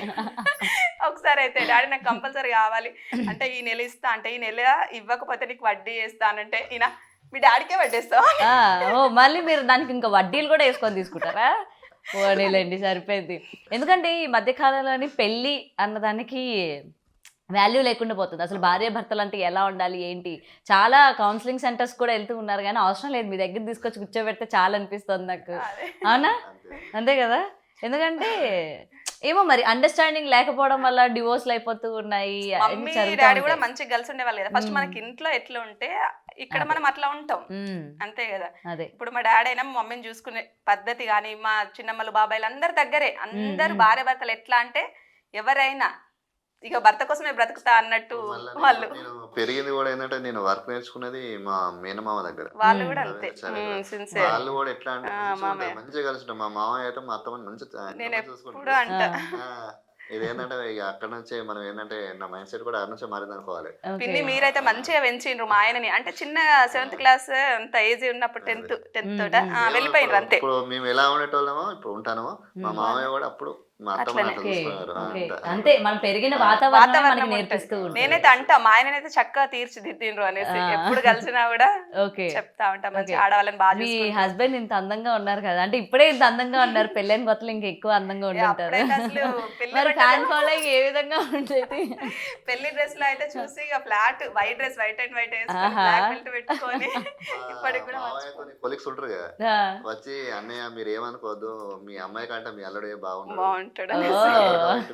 ఒకసారి అయితే డాడీ నాకు కంపల్సరీ కావాలి అంటే ఈ నెల ఇస్తా అంటే ఈ నెల ఇవ్వకపోతే నీకు వడ్డీ వేస్తానంటే ఈయన మీ డాడీకే వడ్డేస్తావు. ఆ, ఓ మళ్ళీ మీరు దానికి ఇంకా వడ్డీలు కూడా వేసుకొని తీసుకుంటారా? పోనీలేండి, సరిపోయింది. ఎందుకంటే ఈ మధ్య కాలంలోని పెళ్ళి అన్నదానికి వాల్యూ లేకుండా పోతుంది. అసలు భార్య భర్తలు అంటే ఎలా ఉండాలి ఏంటి, చాలా కౌన్సిలింగ్ సెంటర్స్ కూడా వెళ్తూ ఉన్నారు, కానీ అవసరం లేదు, మీ దగ్గర తీసుకొచ్చి కూర్చోబెడితే చాలా అనిపిస్తుంది నాకు. అదే. అవునా? అంతే. అంతే కదా. ఎందుకంటే ఏమో మరి అండర్స్టాండింగ్ లేకపోవడం వల్ల డివోర్స్లు అయిపోతూ ఉన్నాయి. అన్ని మమ్మీ జరుగుతూ డాడీ కూడా ఉంటాయి. మంచిగా కలిసి ఉండేవాళ్ళు కదా. ఫస్ట్ మ్మ్. మనకి ఇంట్లో ఎట్లా ఉంటే ఇక్కడ అదే. మనం అట్లా ఉంటాం, ఉమ్, అంతే కదా. అదే. ఇప్పుడు మా డాడీ అయినా మా మమ్మీని చూసుకునే పద్ధతి కానీ మా చిన్నమ్మలు బాబాయిలు అందరి దగ్గరే అందరు మ్మ్. భార్య భర్తలు ఎట్లా అంటే ఎవరైనా ఇక భర్త కోసమే బ్రతుకుతా అన్నట్టు మళ్ళా వాళ్ళు నేను పెరిగింది కూడా ఏంటంటే నేను వర్క్ నేర్చుకున్నది మా మేనమామ దగ్గర. వాళ్ళు మ్మ్. కూడా అంతే చాలా సిన్సియర్. వాళ్ళు కూడా ఎట్లా అంటే ఆ, మంచిగా మామయ్య. ఉంటారు, మంచిగా కలిసి ఉంటారు. మా మామయ్య అయితే మా అత్తమ్మని మంచిగా నేను ఎప్పుడు చూసుకుంటారు. అంట ఆ. ఇదేంటంటే ఇక అక్కడ నుంచే మనం ఏంటంటే నా మైండ్ సెట్ కూడా అక్కడ నుంచే మారింది అనుకోవాలి. ఓకే. పిన్ని మీరైతే మంచిగా పెంచిండ్రు మా ఆయనని. అంటే చిన్న 7th క్లాస్ అంత ఏజ్ ఉన్నప్పుడు 10th తోట మ్మ్. వెళ్ళిపోయిండ్రు అంతే. ఇప్పుడు మేము ఎలా ఉండేటోళ్ళమో ఇప్పుడు ఉంటానో మా మ్మ్. మామయ్య కూడా అప్పుడు మా అత్తమ్మ అట్లనే. అట్లా ఓకే, చూసుకున్నారు ఓకే. అంత. అంతే మనం పెరిగిన వాతావరణం వాతావరణం మనకి ఉంటుంది. నేర్పిస్తూ ఉంటుంది. నేనైతే అంటా మా ఆయననైతే చక్కగా తీర్చిదిద్దిండ్రు అనేసి ఆ. ఎప్పుడు కలిసినా కూడా ఓకే, చెప్తా ఉంటా మంచి ఓకే. ఆడవాళ్ళని బాగా మీ చూసుకుంటారు. హస్బెండ్ ఇంత అందంగా ఉన్నారు కదా, అంటే ఇప్పుడే ఇంత అందంగా ఉన్నారు, పెళ్ళైన కొత్తలో ఇంకా ఎక్కువ అందంగా ఉంటుంటారు. అప్పుడైతే అసలు పెళ్లి మరి బట్టలు- ఫ్యాన్ ఫాలోయింగ్ ఏ విధంగా ఉండేది? పెళ్లి డ్రెస్ లో అయితే చూసి ఇక flat white dress white and white వేసుకొని ఆహా. బ్లాక్ బెల్ట్ పెట్టుకొని ఇప్పటికి కూడా మామయ్యతో కొలిక్స్ ఉంటారు కదా, ఆ. వచ్చి అన్నయ్య మీరు ఏమనుకోవద్దు, మీ అమ్మాయి కంటే మీ అల్లుడే బాగున్నాడు. బాగుంటాడు ఓ. అనేసి.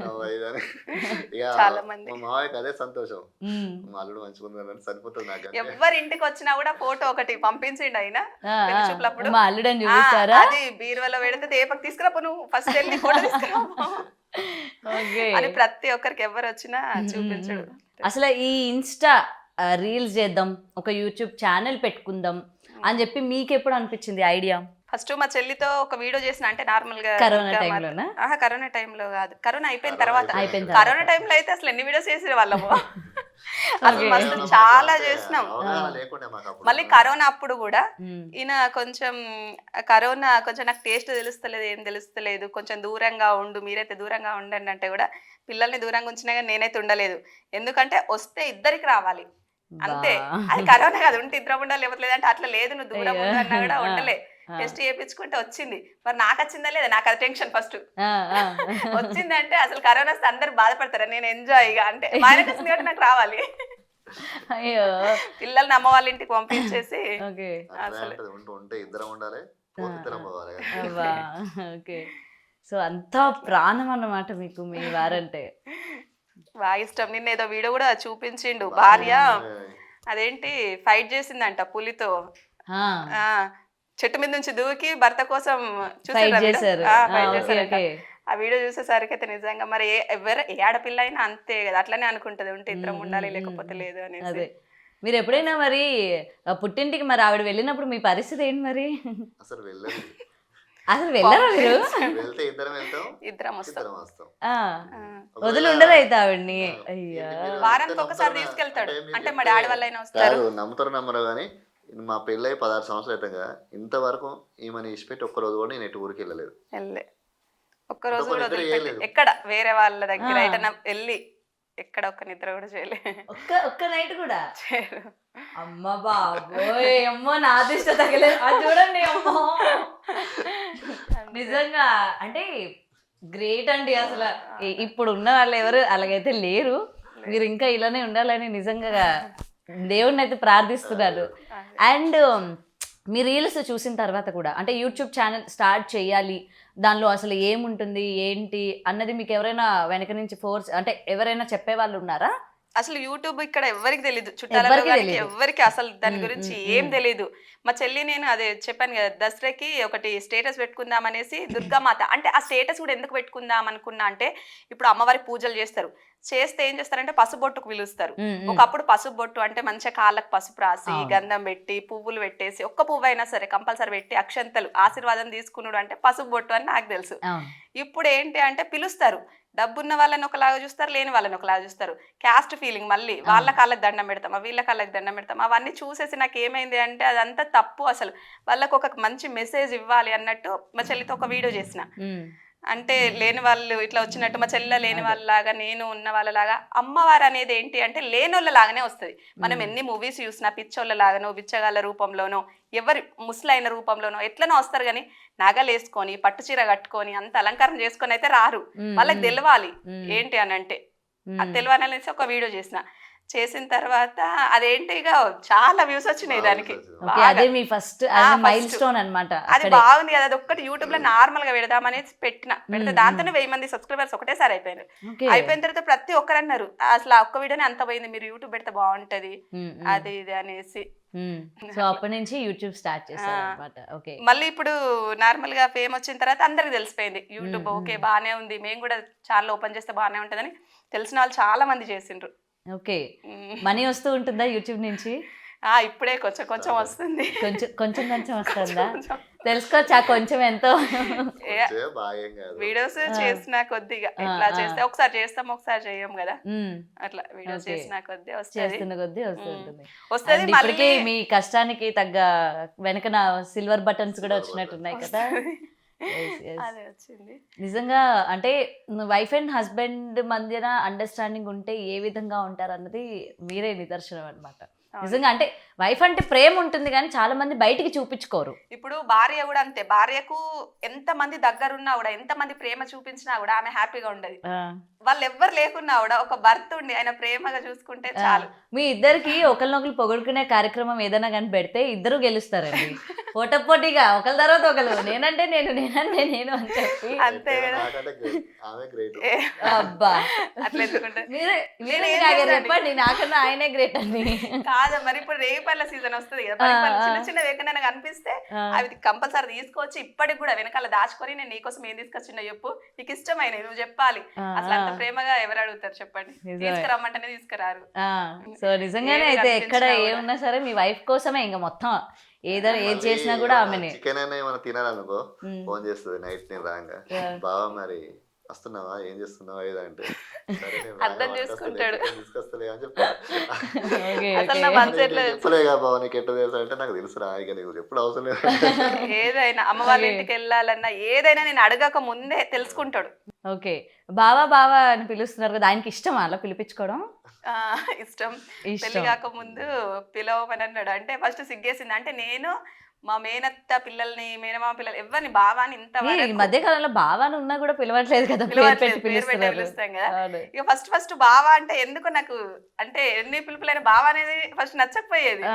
ఇక చాలా మంది. మా మామయ్యకి అదే సంతోషం, ఉమ్. మా అల్లుడు మంచిగా ఉన్నాడని సరిపోతుంది నాకు అంతే. ఎవ్వరి ఇంటికి వచ్చినా కూడా ఫోటో ఒకటి పంపించిండు ఆయన ఆ, పెళ్లి ఆ. చూపులప్పుడు. మా అల్లుడని ఆ, చూపిస్తారా? అది బీరువాలో పెడితే దేపక్ తీసుకురాపో, నువ్వు ఫస్ట్ వెళ్ళి ఫోటో తీసుకురా ఓకే. అని ప్రతి ఒక్కరికి ఎవరు వచ్చినా చూపించడు. అసలు ఈ ఇన్స్టా రీల్స్ చేద్దాం, ఒక యూట్యూబ్ ఛానల్ పెట్టుకుందాం అని చెప్పి మీకు ఎప్పుడు అనిపించింది ఐడియా? ఫస్ట్ మా చెల్లితో ఒక వీడియో చేసిన, అంటే నార్మల్ గా కరోనా ఇంకా టైంలోనా? ఆహా, కరోనా టైంలో కాదు, కరోనా అయిపోయిన కరోనా తర్వాత. అయిపోయిన కరోనా తర్వాత. టైంలో అయితే అసలు ఎన్ని వీడియోస్ చేసే వాళ్ళము అసలు ఓకే. మస్తు కేవలం చాలా అంటే చేసినాం. అవగాహన లేకుండే మాకు అప్పుడు. మళ్ళీ కరోనా అప్పుడు కూడా ఉమ్. ఈయన కొంచెం కరోనా కొంచెం నాకు టేస్ట్ తెలుస్తలేదు, ఏం తెలుస్తలేదు, కొంచెం దూరంగా ఉండు, మీరైతే దూరంగా ఉండండి అంటే కూడా పిల్లల్ని దూరంగా ఉంచినా కానీ నేనైతే ఉండలేదు. ఎందుకంటే వస్తే ఇద్దరికి రావాలి అంతే. బా. అది కరోనా కాదు, ఉంటే ఇద్దరం ఉండాలి, లేకపోతే లేదంటే అట్లా లేదు, నువ్వు దూరం అయ్యో. ఉండు అన్నా కూడా ఆ, ఉండలే. ఆ. టెస్ట్ చేయించుకుంటే వచ్చింది. మరి నాకు వచ్చిందా లేదా, నాకు అది టెన్షన్ ఫస్ట్. ఆ, ఆ. వచ్చిందంటే అసలు కరోనా వస్తే అందరు బాధపడతారా, నేను ఎంజాయ్ ఇక అంటే మా ఆయనకు వచ్చింది కాబట్టి నాకు రావాలి. అయ్యో. పిల్లల్ని అమ్మ వాళ్ళ ఇంటికి పంపించేసి ఓకే. అట్లా అసలు. ఉంటది, ఉంటే ఇద్దరం ఉండాలి, పోతే ఇద్దరం పోవాలి కదా. అబ్బా. ఓకే. సో అంతా ప్రాణం అన్నమాట మీకు మీ వారంటే. బాగా ఇష్టం. నిన్న ఏదో వీడియో కూడా చూపించిండు, భార్య అదేంటి ఫైట్ చేసిందంట పులితో. ఆ, ఆ చెట్టు మీద నుంచి దూకి భర్త కోసం ఫైట్ చూసారా వీడియో? చేశారు. ఆ, ఆ, ఫైట్ ఓకే, చేశారంట. ఓకే. ఆ వీడియో చూసేసరికి అయితే నిజంగా మరి ఏ ఆడపిల్ల అయినా అంతే కదా, అట్లనే అనుకుంటది, ఉంటే ఇద్దరం ఉండాలి లేకపోతే లేదు అనేసి. అదే. మీరు ఎప్పుడైనా మరి పుట్టింటికి మరి ఆవిడ వెళ్ళినప్పుడు మీ పరిస్థితి ఏంటి మరి? అసలు వెళ్ళదు, అసలు వెళ్ళరా మీరు? వెళ్తే ఇద్దరం వెళ్తాం, ఇద్దరం వస్తాం. ఇద్దరం వస్తాం. ఆ, ఆ. వదిలి ఉండరు అయితే ఆవిడ్ని. అయ్యా. వారానికి ఒకసారి తీసుకెళ్తాడు, అంటే మా డాడీ వాళ్ళైనా కాదు, వస్తారు. నమ్ముతారు నమ్మరు కానీ మా పెళ్ళై 16 సంవత్సరాలు అవుతాం కదా, ఇంతవరకు ఈమెను ఇచ్చిపెట్టి ఒక్క రోజు కూడా నేను ఎటు ఊరికి వెళ్ళలేదు. వెళ్ళే ఒక్క రోజు కూడా నిద్ర వదిలిపెట్టి చేయలేదు. ఎక్కడ వేరే వాళ్ళ దగ్గర ఆ. ఎటన్నా వెళ్ళి ఎక్కడ ఒక్క నిద్ర కూడా చేయలే. ఒక్క నైట్ కూడా? చేయరు. అమ్మ బాబోయ్, అమ్మో నా దిష్ట తగలేదు. అది చూడండి అమ్మో. నిజంగా అంటే గ్రేట్ అండి. అసలు ఇప్పుడు ఉన్న వాళ్ళు ఎవరు అలాగైతే లేరు. మీరు ఇంకా ఇలానే ఉండాలని నిజంగా దేవుణ్ణి అయితే ప్రార్థిస్తున్నాను. అండ్ మీ రీల్స్ చూసిన తర్వాత కూడా అంటే యూట్యూబ్ ఛానల్ స్టార్ట్ చేయాలి, దానిలో అసలు ఏముంటుంది ఏంటి అన్నది మీకు ఎవరైనా వెనక నుంచి ఫోర్స్ అంటే ఎవరైనా చెప్పే వాళ్ళు ఉన్నారా? అసలు యూట్యూబ్ ఇక్కడ ఎవరికి తెలియదు, చుట్టాలలో ఎవ్వరికీ గారికి తెలీదు. ఎవరికి అసలు దాని గురించి ఏం తెలియదు. మా చెల్లి నేను అదే చెప్పాను కదా, దసరాకి ఒకటి స్టేటస్ పెట్టుకుందాం అనేసి దుర్గామాత, అంటే ఆ స్టేటస్ కూడా ఎందుకు పెట్టుకుందాం అనుకున్నా అంటే ఇప్పుడు అమ్మవారి పూజలు చేస్తారు, చేస్తే ఏం చేస్తారంటే పసుబొట్టుకు పిలుస్తారు. ఒకప్పుడు పసుపు బొట్టు అంటే మంచిగా కాళ్ళకు పసుపు రాసి అవును. గంధం పెట్టి పువ్వులు పెట్టేసి, ఒక్క పువ్వు అయినా సరే కంపల్సరీ పెట్టి అక్షంతలు ఆశీర్వాదం తీసుకున్నాడు అంటే పసుపు బొట్టు అని నాకు తెలుసు. అవును. ఇప్పుడు ఏంటి అంటే పిలుస్తారు, డబ్బున్న వాళ్ళని ఒకలాగా చూస్తారు, లేని వాళ్ళని ఒకలాగా చూస్తారు, క్యాస్ట్ ఫీలింగ్, మళ్ళీ వాళ్ళ కాళ్ళకి దండం పెడతామా వీళ్ళ కాళ్ళకి దండం పెడతామా, అవన్నీ చూసేసి నాకు ఏమైంది అంటే అదంతా తప్పు. అసలు వాళ్ళకు ఒక మంచి మెసేజ్ ఇవ్వాలి అన్నట్టు మా చెల్లితో ఒక వీడియో చేసిన, అంటే లేని వాళ్ళు ఇట్లా వచ్చినట్టు మా చెల్లె లేని వాళ్ళలాగా నేను ఉన్న వాళ్ళలాగా, అమ్మవారు అనేది ఏంటి అంటే లేనోళ్ళలాగానే వస్తుంది. మనం ఎన్ని మూవీస్ చూసినా పిచ్చోళ్ళలాగానో బిచ్చగాళ్ళ రూపంలోనో ఎవరి ముసలైన రూపంలోనో ఎట్లనో వస్తారు, కానీ నగలు వేసుకొని పట్టు చీర కట్టుకొని అంత అలంకారం చేసుకొని అయితే రారు. వాళ్ళకి తెలవాలి ఏంటి అని అంటే, అది తెలియాలనేసి ఒక వీడియో చేసిన తర్వాత అదేంటి ఇక చాలా వ్యూస్ వచ్చినాయి దానికి. ఓకే, అదే మీ ఫస్ట్ మైల్ స్టోన్ అన్నమాట. అది బాగుంది కదా, అది ఒక్కటి యూట్యూబ్ లో నార్మల్ గా పెడదామనేసి పెడితే దాంతోనే 1000 మంది సబ్స్క్రైబర్స్ ఒకటేసారి అయిపోయారు. అయిపోయిన తర్వాత ప్రతి ఒక్కరు అన్నారు అసలు ఆ ఒక్క వీడియోనే అంత పోయింది, మీరు యూట్యూబ్ పెడితే బాగుంటది అది ఇది అనేసి. సో అప్పటి నుంచి యూట్యూబ్ స్టార్ట్ చేశారు అన్నమాట. ఓకే, మళ్ళీ ఇప్పుడు నార్మల్ గా ఫేమ్ వచ్చిన తర్వాత అందరికి తెలిసిపోయింది యూట్యూబ్ ఓకే బానే ఉంది, మేము కూడా ఛానల్ ఓపెన్ చేస్తే బానే ఉంటదని తెలిసిన వాళ్ళు చాలా మంది చేసిండ్రు. ఓకే, మనీ వస్తూ ఉంటుందా యూట్యూబ్ నుంచి? ఇప్పుడే కొంచెం కొంచెం వస్తుంది. కొంచెం కొంచెం కొంచెం వస్తుందా? తెలుసుకోవచ్చా కొంచెం ఎంతో? వీడియోస్ చేసిన కొద్దిగా ఇట్లా చేస్తే ఒకసారి చేస్తాం ఒకసారి చేయం కదా, అట్లా వీడియోస్ చేసిన కొద్ది చేస్తున్న కొద్దీ వస్తుంది. వస్తుంది. ఇప్పటికే మీ కష్టానికి తగ్గ వెనక సిల్వర్ బటన్స్ కూడా వచ్చినట్టున్నాయి కదా. అదే వచ్చింది. నిజంగా అంటే వైఫ్ అండ్ హస్బెండ్ మధ్యన అండర్స్టాండింగ్ ఉంటే ఏ విధంగా ఉంటారు అన్నది మీరే నిదర్శనం అన్నమాట. నిజంగా అంటే వైఫ్ అంటే ప్రేమ ఉంటుంది కానీ చాలా మంది బయటికి చూపించుకోరు. ఇప్పుడు భార్య కూడా అంతే, భార్యకు ఎంత మంది దగ్గరున్నా కూడా ఎంత మంది ప్రేమ చూపించినా కూడా ఆమె హ్యాపీగా ఉండదు. వాళ్ళు ఎవ్వరు లేకున్నా కూడా ఒక భర్త ఉండి ఆయన ప్రేమగా చూసుకుంటే చాలు. మీ ఇద్దరికి ఒకరినొకరు పొగుడుకునే కార్యక్రమం ఏదైనా కానీ పెడితే ఇద్దరు గెలుస్తారండి. పోటపోటీగా ఒకరి తర్వాత ఒకరు, నేనంటే నేను, నేనంటే నేను అని చెప్పి. అంతే కదా. అబ్బా అట్లా ఎందుకుంటారు? చెప్పండి, నాకన్నా ఆయనే గ్రేట్ అండి. కాదా మరి, ఇప్పుడు రేగిపళ్ళ సీజన్ వస్తుంది కదా, పరిపళ్ళు చిన్న చిన్న వేకనైనా కనిపిస్తే అవి కంపల్సరీ తీసుకొచ్చి ఇప్పటికి కూడా వెనకాల దాచుకొని నేను నీకోసం ఏం తీసుకొచ్చిన చెప్పు, నీకు ఇష్టమైన నువ్వు చెప్పాలి. అసలు అంత ప్రేమగా ఎవరు అడుగుతారు చెప్పండి, తీసుకురమ్మంటేనే తీసుకురారు. సో నిజంగానే అయితే ఎక్కడ ఏమున్నా సరే మీ వైఫ్ కోసమే ఇంకా మొత్తం ఏదైనా ఏది చేసినా కూడా ఆమెనే. చికెన్ అయినా ఏమైనా తినాలనుకో ఫోన్ చేస్తుంది నైట్, నేను రాగా బావా మరి వస్తున్నావా, ఏం చేస్తున్నావా ఏదంటే అర్థం చేసుకుంటాడు. తీసుకొస్తలే అని చెప్తాను. చెప్పలేగా బావ నీకు ఎట్లా తెలుసు అంటే నాకు తెలుసురా, ఇక నీకు ఎప్పుడు అవసరం లేదు. ఏదైనా అమ్మ వాళ్ళ ఇంటికి వెళ్ళాలన్నా ఏదైనా నేను అడగక ముందే తెలుసుకుంటాడు. ఓకే, బావా బావా అని పిలుస్తున్నారు కదా, ఆయనకి ఇష్టమా అలా పిలిపించుకోవడం? ఇష్టం. పెళ్లి కాకముందు పిలవమని అన్నాడు. అంటే ఫస్ట్ సిగ్గేసింది. అంటే నేను మా మేనత్త పిల్లల్ని, మేనమామ పిల్లలు ఎవరిని బావాని ఇంత మధ్య కాలంలో బావాని ఉన్నా కూడా పిలవట్లేదు కదా, పిలుస్తాం కదా. ఇక ఫస్ట్ బావా అంటే ఎందుకు నాకు అంటే ఎన్ని పిలుపులైన బావా అనేది ఫస్ట్ నచ్చకపోయేది.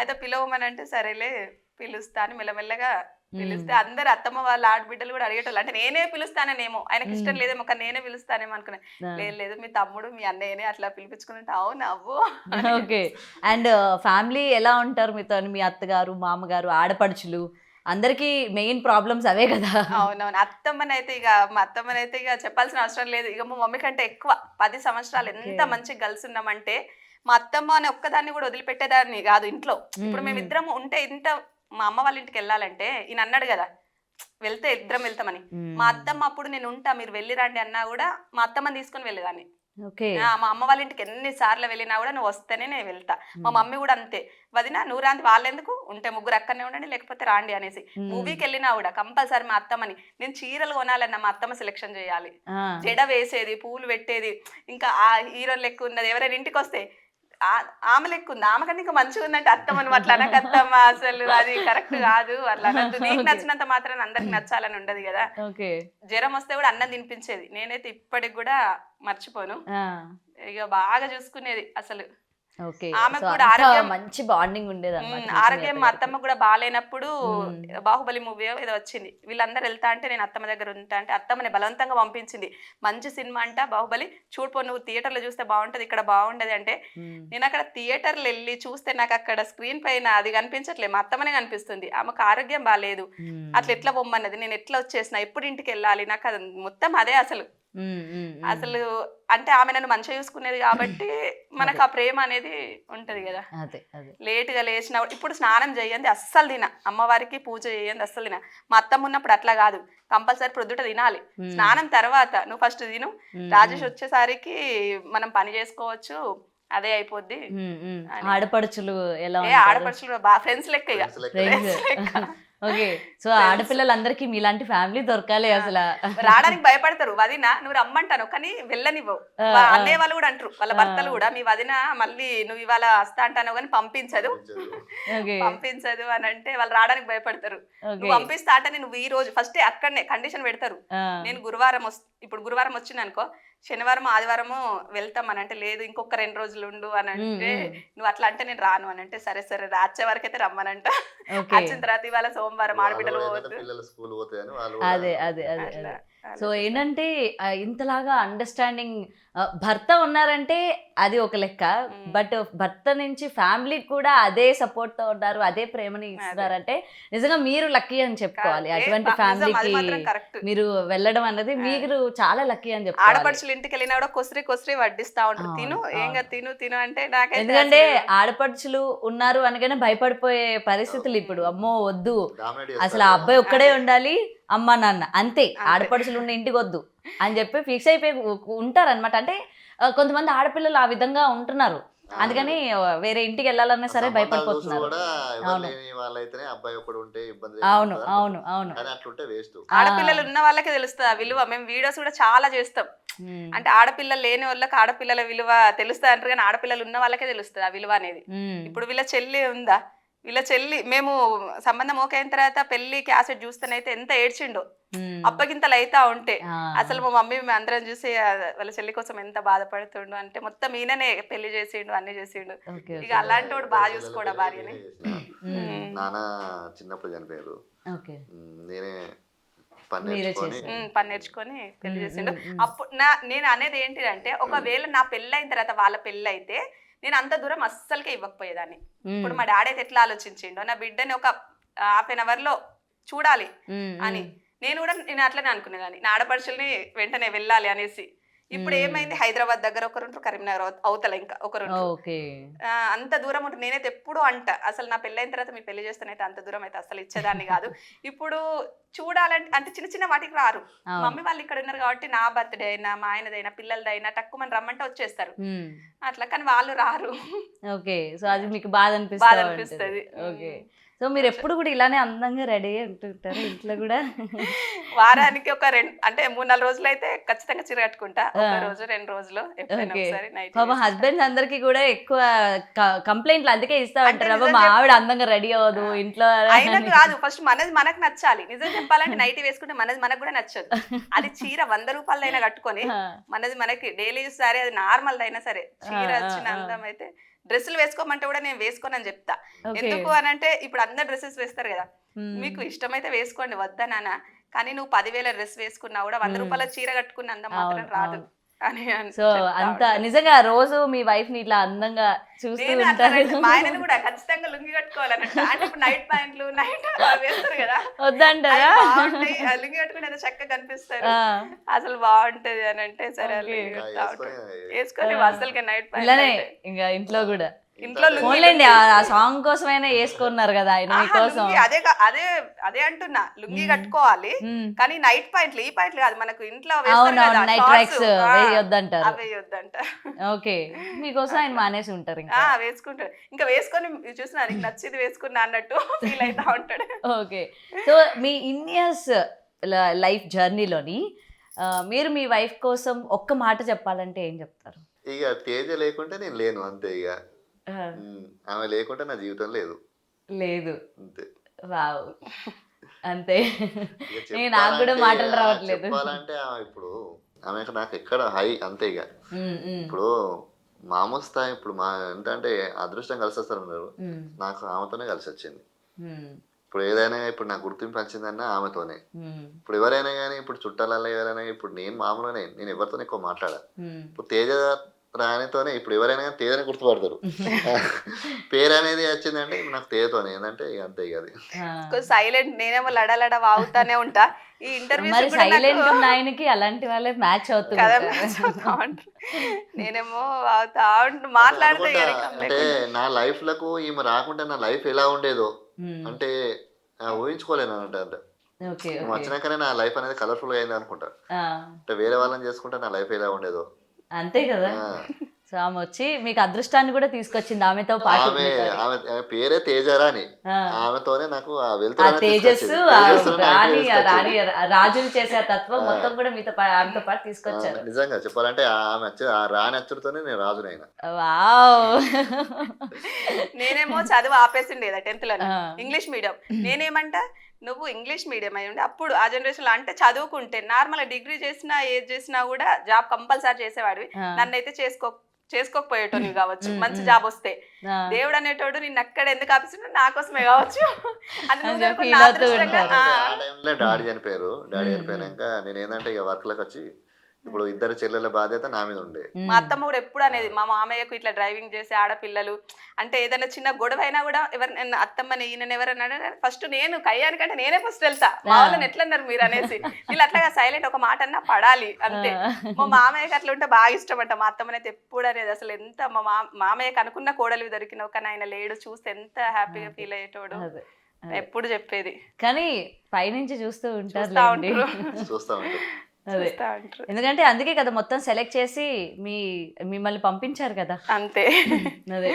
అయితే పిలవమని అంటే సరేలే పిలుస్తా అని మెల్లమెల్లగా పిలిస్తే అందరు అత్తమ్మ వాళ్ళ ఆడబిడ్డలు కూడా అడిగేటోళ్ళు. అంటే నేనే పిలుస్తానేమో, ఆయనకి ఇష్టం లేదేమో కానీ నేనే పిలుస్తానేమో అనుకున్నాను. లేదు మీ తమ్ముడు మీ అన్నయ్యనే అట్లా పిలిపించుకుంటే అవును అవ్వు. ఓకే, అండ్ ఫ్యామిలీ ఎలా ఉంటారు మీతో? మీ అత్తగారు, మామగారు, ఆడపడుచులు అందరికి మెయిన్ ప్రాబ్లమ్స్ అవే కదా. అవునవును. అత్తమ్మనైతే మా అత్తమ్మనైతే ఇక చెప్పాల్సిన అవసరం లేదు. ఇక మా మమ్మీ కంటే ఎక్కువ 10 సంవత్సరాలు ఎంత మంచిగా కలిసి ఉన్నామంటే మా అత్తమ్మ అనే ఒక్కదాన్ని కూడా వదిలిపెట్టేదాన్ని కాదు ఇంట్లో. ఇప్పుడు మేమిద్దరం ఉంటే ఇంత మా అమ్మ వాళ్ళ ఇంటికి వెళ్ళాలంటే ఈయన అన్నాడు కదా వెళ్తే ఇద్దరం వెళ్తామని, మా అత్తమ్మ అప్పుడు నేను ఉంటా మీరు వెళ్ళి రండి అన్నా కూడా మా అత్తమ్మని తీసుకొని వెళ్ళేదాన్ని. మా అమ్మ వాళ్ళ ఇంటికి ఎన్నిసార్లు వెళ్ళినా కూడా నువ్వు వస్తేనే నేను వెళ్తా. మా మమ్మీ కూడా అంతే, వదినా నువ్వు రాంది వాళ్ళెందుకు ఉంటే ముగ్గురు అక్కడనే ఉండండి లేకపోతే రాండి అనేసి. మూవీకి వెళ్ళినా కూడా కంపల్సరీ మా అత్తమ్మని, నేను చీరలు కొనాలన్నా మా అత్తమ్మ సెలెక్షన్ చేయాలి, జడ వేసేది, పూలు పెట్టేది. ఇంకా ఆ హీరోలు లెక్క ఉన్నది ఎవరైనా ఇంటికి వస్తే ఆమె లెక్క ఉంది, ఆమె కన్నా ఇంకా మంచిగా ఉందంటే అత్తమ్మ నువ్వు అట్లా అనకత్తమ్మ, అసలు అది కరెక్ట్ కాదు అట్లా అనద్దు. నీకు నచ్చినంత మాత్రం అందరికి నచ్చాలని ఉండదు కదా. జ్వరం వస్తే కూడా అన్నం తినిపించేది, నేనైతే ఇప్పటికి కూడా మర్చిపోను. ఇక బాగా చూసుకునేది అసలు. ఆమెకు కూడా ఆరోగ్యం మంచి బాండింగ్ ఉండేది. ఆరోగ్యం మా అత్తమ్మ కూడా బాగాలేనప్పుడు బాహుబలి మూవీ ఏదో వచ్చింది, వీళ్ళందరూ వెళ్తా అంటే నేను అత్తమ్మ దగ్గర ఉంటా అంటే అత్తమ్మని బలవంతంగా పంపించింది. మంచి సినిమా అంట బాహుబలి, చూడిపో నువ్వు థియేటర్లో చూస్తే బాగుంటది ఇక్కడ బాగుండదు అంటే నేను అక్కడ థియేటర్లో వెళ్ళి చూస్తే నాకు అక్కడ స్క్రీన్ పైన అది కనిపించట్లేదు, మా అత్తమ్మనే కనిపిస్తుంది. ఆమెకు ఆరోగ్యం బాగాలేదు, అట్లా ఎట్లా పొమ్మన్నది, నేను ఎట్లా వచ్చేసిన, ఎప్పుడు ఇంటికి వెళ్ళాలి, నాకు అది మొత్తం అదే అసలు. అంటే ఆమె నన్ను మంచిగా చూసుకునేది కాబట్టి మనకు ఆ ప్రేమ అనేది ఉంటది కదా. లేట్ గా లేచిన ఇప్పుడు స్నానం చేయండి అస్సలు తిన, అమ్మవారికి పూజ చేయండి అస్సలు తిన. మా అత్తమ్మ ఉన్నప్పుడు అట్లా కాదు, కంపల్సరీ ప్రొద్దుట తినాలి, స్నానం తర్వాత నువ్వు ఫస్ట్ తిను, రాజేష్ వచ్చేసరికి మనం పని చేసుకోవచ్చు, అదే అయిపోద్ది. ఆడపడుచులు ఎలా? ఆడపడుచులు బాగా ఫ్రెండ్స్ లెక్క ఇక. ఓకే, సో ఆడపిల్లలందరికీ మీలాంటి ఫ్యామిలీ దొరకాలి. అసలు రావడానికి భయపడతారు, వదిన నువ్వు రమ్మంటాను కానీ వెళ్ళనివ్వవు. అన్నయ్య వాళ్ళు కూడా అంటారు, వాళ్ళ భర్తలు కూడా మీ వదిన మళ్ళీ నువ్వు ఇవాళ వస్తా అంటాను కానీ పంపించదు అని అంటే వాళ్ళు రావడానికి భయపడతారు. నువ్వు పంపిస్తా అంటే నువ్వు ఈ రోజు ఫస్ట్ అక్కడనే కండిషన్ పెడతారు, నేను గురువారం ఇప్పుడు గురువారం వచ్చింది అనుకో, శనివారం ఆదివారము వెళ్తాం అని అంటే లేదు ఇంకొక 2 రోజులు ఉండు అని అంటే నువ్వు అట్లా అంటే నేను రాను అని అంటే సరే సరే వచ్చే వరకు అయితే రమ్మనంట. వచ్చిన తర్వాత ఇవాళ సోమవారం ఆడపిల్లలు అదే అదే అదే. సో ఏంటంటే ఇంతలాగా అండర్స్టాండింగ్ భర్త ఉన్నారంటే అది ఒక లెక్క, బట్ భర్త నుంచి ఫ్యామిలీకి కూడా అదే సపోర్ట్ తో ఉన్నారు, అదే ప్రేమని ఇస్తున్నారంటే నిజంగా మీరు లక్కీ అని చెప్పుకోవాలి. అటువంటి ఫ్యామిలీకి మీరు వెళ్ళడం అన్నది మీరు చాలా లక్కీ అని చెప్పుకోవాలి. ఆడపడుచులు ఇంటికి వెళ్ళినా కూడా కొసరి వడ్డిస్తా ఉంటారు, తిను ఏంగా తిను అంటే నాకు. ఎందుకంటే ఆడపడుచులు ఉన్నారు అనగానే భయపడిపోయే పరిస్థితులు ఇప్పుడు, అమ్మో వద్దు అసలు ఆ అబ్బాయి ఒక్కడే ఉండాలి అమ్మ నాన్న అంతే, ఆడపడుచులు ఉండే ఇంటికి వద్దు అని చెప్పి ఫిక్స్ అయిపోయి ఉంటారనమాట. అంటే కొంతమంది ఆడపిల్లలు ఆ విధంగా ఉంటున్నారు. అందుకని వేరే ఇంటికి వెళ్ళాలన్నా సరే సంబంధాలు చూసి భయపడిపోతున్నారు. కూడా ఎవరు అవును. లేని వాళ్ళైతేనే అబ్బాయి ఒకడు ఉంటే ఇబ్బంది అవును లేకుండా అవును అవును. కానీ అట్లుంటే వేస్ట్. ఆడపిల్లలు ఉన్న వాళ్ళకే తెలుస్తుంది ఆ విలువ. మేము వీడియోస్ కూడా చాలా చేస్తాం. ఉమ్, అంటే ఆడపిల్లలు లేని వాళ్ళకి ఆడపిల్లల విలువ తెలుస్తుంది అంటారు, కానీ ఆడపిల్లలు ఉన్న వాళ్ళకే తెలుస్తుంది ఆ విలువ అనేది. ఉమ్, ఇప్పుడు వీళ్ళ చెల్లి ఉందా, వీళ్ళ చెల్లి మేము సంబంధం ఓకే అయిన తర్వాత పెళ్లి క్యాసెట్ చూస్తేనైతే ఎంత ఏడ్చిండో ఉమ్. అప్పగింతలు అయితా ఉంటే. ఆ, అసలు మా మమ్మీ మేము అందరం చూసి వాళ్ళ చెల్లి కోసం ఎంత బాధపడుతుండు అంటే మొత్తం ఈయననే పెళ్లి చేసిండు అన్ని చేసిండు. ఓకే ఇక అలాంటి వాడు బాగా చూసుకోడా భార్యని. నాన్న చిన్నప్పుడు చనిపోయారు. ఓకే. నేనే పని మీరే నేర్చుకొని చేశారు. పని నేర్చుకొని పెళ్లి చేసిండు. ఉమ్, ఉమ్. అప్పుడు నేను అనేది ఏంటిదంటే ఒకవేళ నా పెళ్ళి అయిన తర్వాత వాళ్ళ పెళ్ళి అయితే నేను అంత దూరం అస్సలకే ఇవ్వకపోయేదాన్ని. ఇప్పుడు మా డాడీ అయితే ఎట్లా ఆలోచించిండో నా బిడ్డని ఒక హాఫ్ అన్ అవర్ లో చూడాలి అని, నేను అట్లనే అనుకునేదాన్ని. నా ఆడపడుచుల్ని వెంటనే వెళ్ళాలి అనేసి. ఇప్పుడు ఏమైంది, హైదరాబాద్ దగ్గర ఒకరుంటారు, కరీంనగర్ అవతల ఇంకా ఒకరుంటారు. ఓకే. అంత దూరం ఉంటుంది. నేనైతే ఎప్పుడు అంట అసలు నా పెళ్ళైన తర్వాత మీ పెళ్లి చేస్తానైతే అంత దూరం అయితే అసలు ఇచ్చేదాన్ని కాదు. ఇప్పుడు చూడాలంటే అంటే చిన్న చిన్న వాటికి రారు. మమ్మీ వాళ్ళు ఇక్కడ ఉన్నారు కాబట్టి నా బర్త్డే అయినా మా ఆయనదైనా పిల్లలదైనా తక్కువ రమ్మంటే వచ్చేస్తారు అట్లా, కానీ వాళ్ళు రారు. ఓకే. సో అది మీకు బాధ బాధ అనిపిస్తుంది. అనిపిస్తుంది. ఓకే. సో మీరు ఎప్పుడు కూడా ఇలానే అందంగా రెడీ ఉంటుంటారు ఇంట్లో కూడా? వారానికి ఒక అంటే 3-4 రోజులు అయితే ఖచ్చితంగా చీర కట్టుకుంటా. ఒక రోజు 2 రోజులు ఎప్పుడైనా ఓకే. ఒకసారి నైట్. పాపం హస్బెండ్స్ అందరికి కూడా ఎక్కువ కంప్లైంట్లు అందుకే ఇస్తా అంటే ఉంటారు, అబ్బా నిజం మా ఆవిడ అందంగా రెడీ అవ్వదు ఇంట్లో అయినా అని. కాదు, ఫస్ట్ మనది మనకు నచ్చాలి. నిజం చెప్పాలంటే నైట్ వేసుకుంటే మనది మనకు కూడా నచ్చదు. అది చీర 100 రూపాయలైనా కట్టుకొని మనది మనకి డైలీ యూస్ సారీ అది నార్మల్ అయినా సరే చీర వచ్చిన అందం అయితే. డ్రెస్సులు వేసుకోమంటే కూడా నేను వేసుకోనని చెప్తా. ఎందుకు అని అంటే ఇప్పుడు అందరు డ్రెస్సెస్ వేస్తారు కదా, మీకు ఇష్టమైతే వేసుకోండి వద్దా నాన్న, కానీ నువ్వు 10,000 డ్రెస్ వేసుకున్నా కూడా 100 రూపాయల చీర కట్టుకున్న అందం మాత్రం రాదు అని సో అంత నిజంగా రోజు మీ వైఫ్ ని ఇట్లా అందంగా చూస్తూ నేను ఉంటారు. మా ఆయనను కూడా ఖచ్చితంగా లుంగి కట్టుకోవాలన్నట్టు. అంటే ఇప్పుడు నైట్ ప్యాంట్లు నైట్ వేస్తారు కదా, వద్దంటారా? బాగుంటాయి. లుంగి కట్టుకుంటే ఎంత చక్కగా కనిపిస్తారు, అసలు బాగుంటది అని అంటే సరే వేసుకొని అసలుకి నైట్ ఇలానే ప్యాంట్ ఇంకా ఇంట్లో కూడా ఇంట్లో ఓన్లేండి ఆ సాంగ్ కోసమైనా వేసుకున్నారు కదా ఆయన మీకోసం. అదే అదే అదే అంటున్నా, లుంగి కట్టుకోవాలి కానీ నైట్ ప్యాంట్లు ఈ ప్యాంట్లు కాదు, మనకు ఇంట్లో వేస్తారు కదా నైట్ ట్రాక్స్ వేయొద్దంటారు. వేయొద్దంట. ఓకే. మీకోసం ఆయన మానేసి ఉంటారు ఇంకా. వేసుకుంటాడు, ఇంకా వేసుకొని చూసినా నీకు నచ్చింది వేసుకున్నా అన్నట్టు ఫీల్ అవుతా ఉంటాడు. ఓకే. సో మీ ఇయర్స్ లైఫ్ జర్నీలోని మీరు మీ వైఫ్ కోసం ఒక్క మాట చెప్పాలంటే ఏం చెప్తారు? ఇక తేజ లేకుంటే నేను లేను అంతే. ఇక ఆమె లేకుంటే నా జీవితం లేదు లేదు. అంతే. వావ్. అంతే. ఇక నాకు కూడా చెప్పాలంటే మాటలు రావట్లేదు. చెప్పాలంటే ఇప్పుడు ఆమెకు నాకు ఎక్కడ హై అంతే. ఇక ఇప్పుడు మామూలు స్థాయి ఇప్పుడు మా ఏంటంటే అదృష్టం కలిసి వస్తారు ఉన్నారు, నాకు ఆమెతోనే కలిసి వచ్చింది. ఇప్పుడు ఏదైనా ఇప్పుడు నాకు గుర్తింపు వచ్చిందన్నా ఆమెతోనే. ఇప్పుడు ఎవరైనా కానీ ఇప్పుడు చుట్టాలలో ఎవరైనా ఇప్పుడు నేను మామూలుగానే నేను ఎవరితోనే ఎక్కువ మాట్లాడా. ఇప్పుడు తేజ రానితోనే ఇప్పుడు ఎవరైనా కానీ తేజని గుర్తుపడతారు. పేరు అనేది వచ్చిందంటే ఇప్పుడు నాకు తేజతోనే ఏంటంటే ఇక అంతే. ఇక అది సైలెంట్, నేనేమో లడలడ వాగుతానే ఉంటా. ఈ ఇంటర్వ్యూ మరి సైలెంట్ ఉన్న ఆయనకి అలాంటి వాళ్ళే మ్యాచ్ అవుతుంది కదా, నేనేమో వాగుతా మాట్లాడితే అంటే నా లైఫ్ లకు ఈమె రాకుంటే నా లైఫ్ ఎలా ఉండేదో అంటే ఊహించుకోలేను అంటే. నువ్వు వచ్చినాకనే నా లైఫ్ అనేది కలర్ఫుల్ గా అయింది అనుకుంటా. అంటే వేరే వాళ్ళని చేసుకుంటే నా లైఫ్ ఎలా ఉండేదో అంతే కదా. సో ఆమె వచ్చి మీకు అదృష్టాన్ని కూడా తీసుకొచ్చింది ఆమెతో పాటు. ఆమె పేరే తేజరాని, ఆమెతోనే నాకు తేజస్సు రాణి రాణి రాజులు చేసే తత్వం మొత్తం కూడా మీతో ఆమెతో పాటు తీసుకొచ్చారు. నిజంగా చెప్పాలంటే ఆమె ఆ రాణి అచ్చుడితోనే నేను రాజునైనా. వావ్. నేనేమో చదువు ఆపేసిండేదా 10th లో ఇంగ్లీష్ మీడియం. నేనేమంటా నువ్వు ఇంగ్లీష్ మీడియం అయి ఉండి అప్పుడు ఆ జనరేషన్ లో అంటే చదువుకుంటే నార్మల్ డిగ్రీ చేసినా ఏది చేసినా కూడా జాబ్ కంపల్సరీ చేసేవాడివి. నన్నైతే చేసుకోకపోయేటోని కావచ్చు, మంచి జాబ్ వస్తే. దేవుడు అనేటోడు నిన్ను అక్కడ ఎందుకు ఆపిస్తుంటే నా కోసమే కావచ్చు. డాడీ చనిపోయారు. డాడీ చనిపోయాక నేను ఏంటంటే ఇక వర్క్ లకు వచ్చి ఇప్పుడు ఇద్దరు చెల్లెల బాధ్యత నా మీద ఉండే. మా అత్తమ్మ కూడా ఎప్పుడు అనేది మా మామయ్యకు ఇట్లా డ్రైవింగ్ చేసే ఆడపిల్లలు అంటే ఏదైనా చిన్న గొడవ అయినా కూడా ఎవరు అత్తమ్మని ఈయన ఎవరన్నా ఫస్ట్ నేను కయ్యానికంటే నేనే ఫస్ట్ వెళ్తా. మా వాళ్ళని ఎట్లా అన్నారు మీరు అనేసి. వీళ్ళు అట్లాగా సైలెంట్ ఒక మాట అన్నా పడాలి అంతే. మా మామయ్యకి అట్లా ఉంటే బాగా ఇష్టం అంట. మా అత్తమ్మని అయితే ఎప్పుడు అనేది అసలు ఎంత మా మామయ్యకి అనుకున్న కోడలు దొరికిన ఒక ఆయన లేడు చూస్తే ఎంత హ్యాపీగా ఫీల్ అయ్యేటోడు ఎప్పుడు చెప్పేది. కానీ పైనుంచి చూస్తూ ఉంటారు. చూస్తా ఉంటారు. అదే చూస్తా ఉంటారు. ఎందుకంటే అందుకే కదా మొత్తం సెలెక్ట్ చేసి మిమ్మల్ని పంపించారు కదా. అంతే. అదే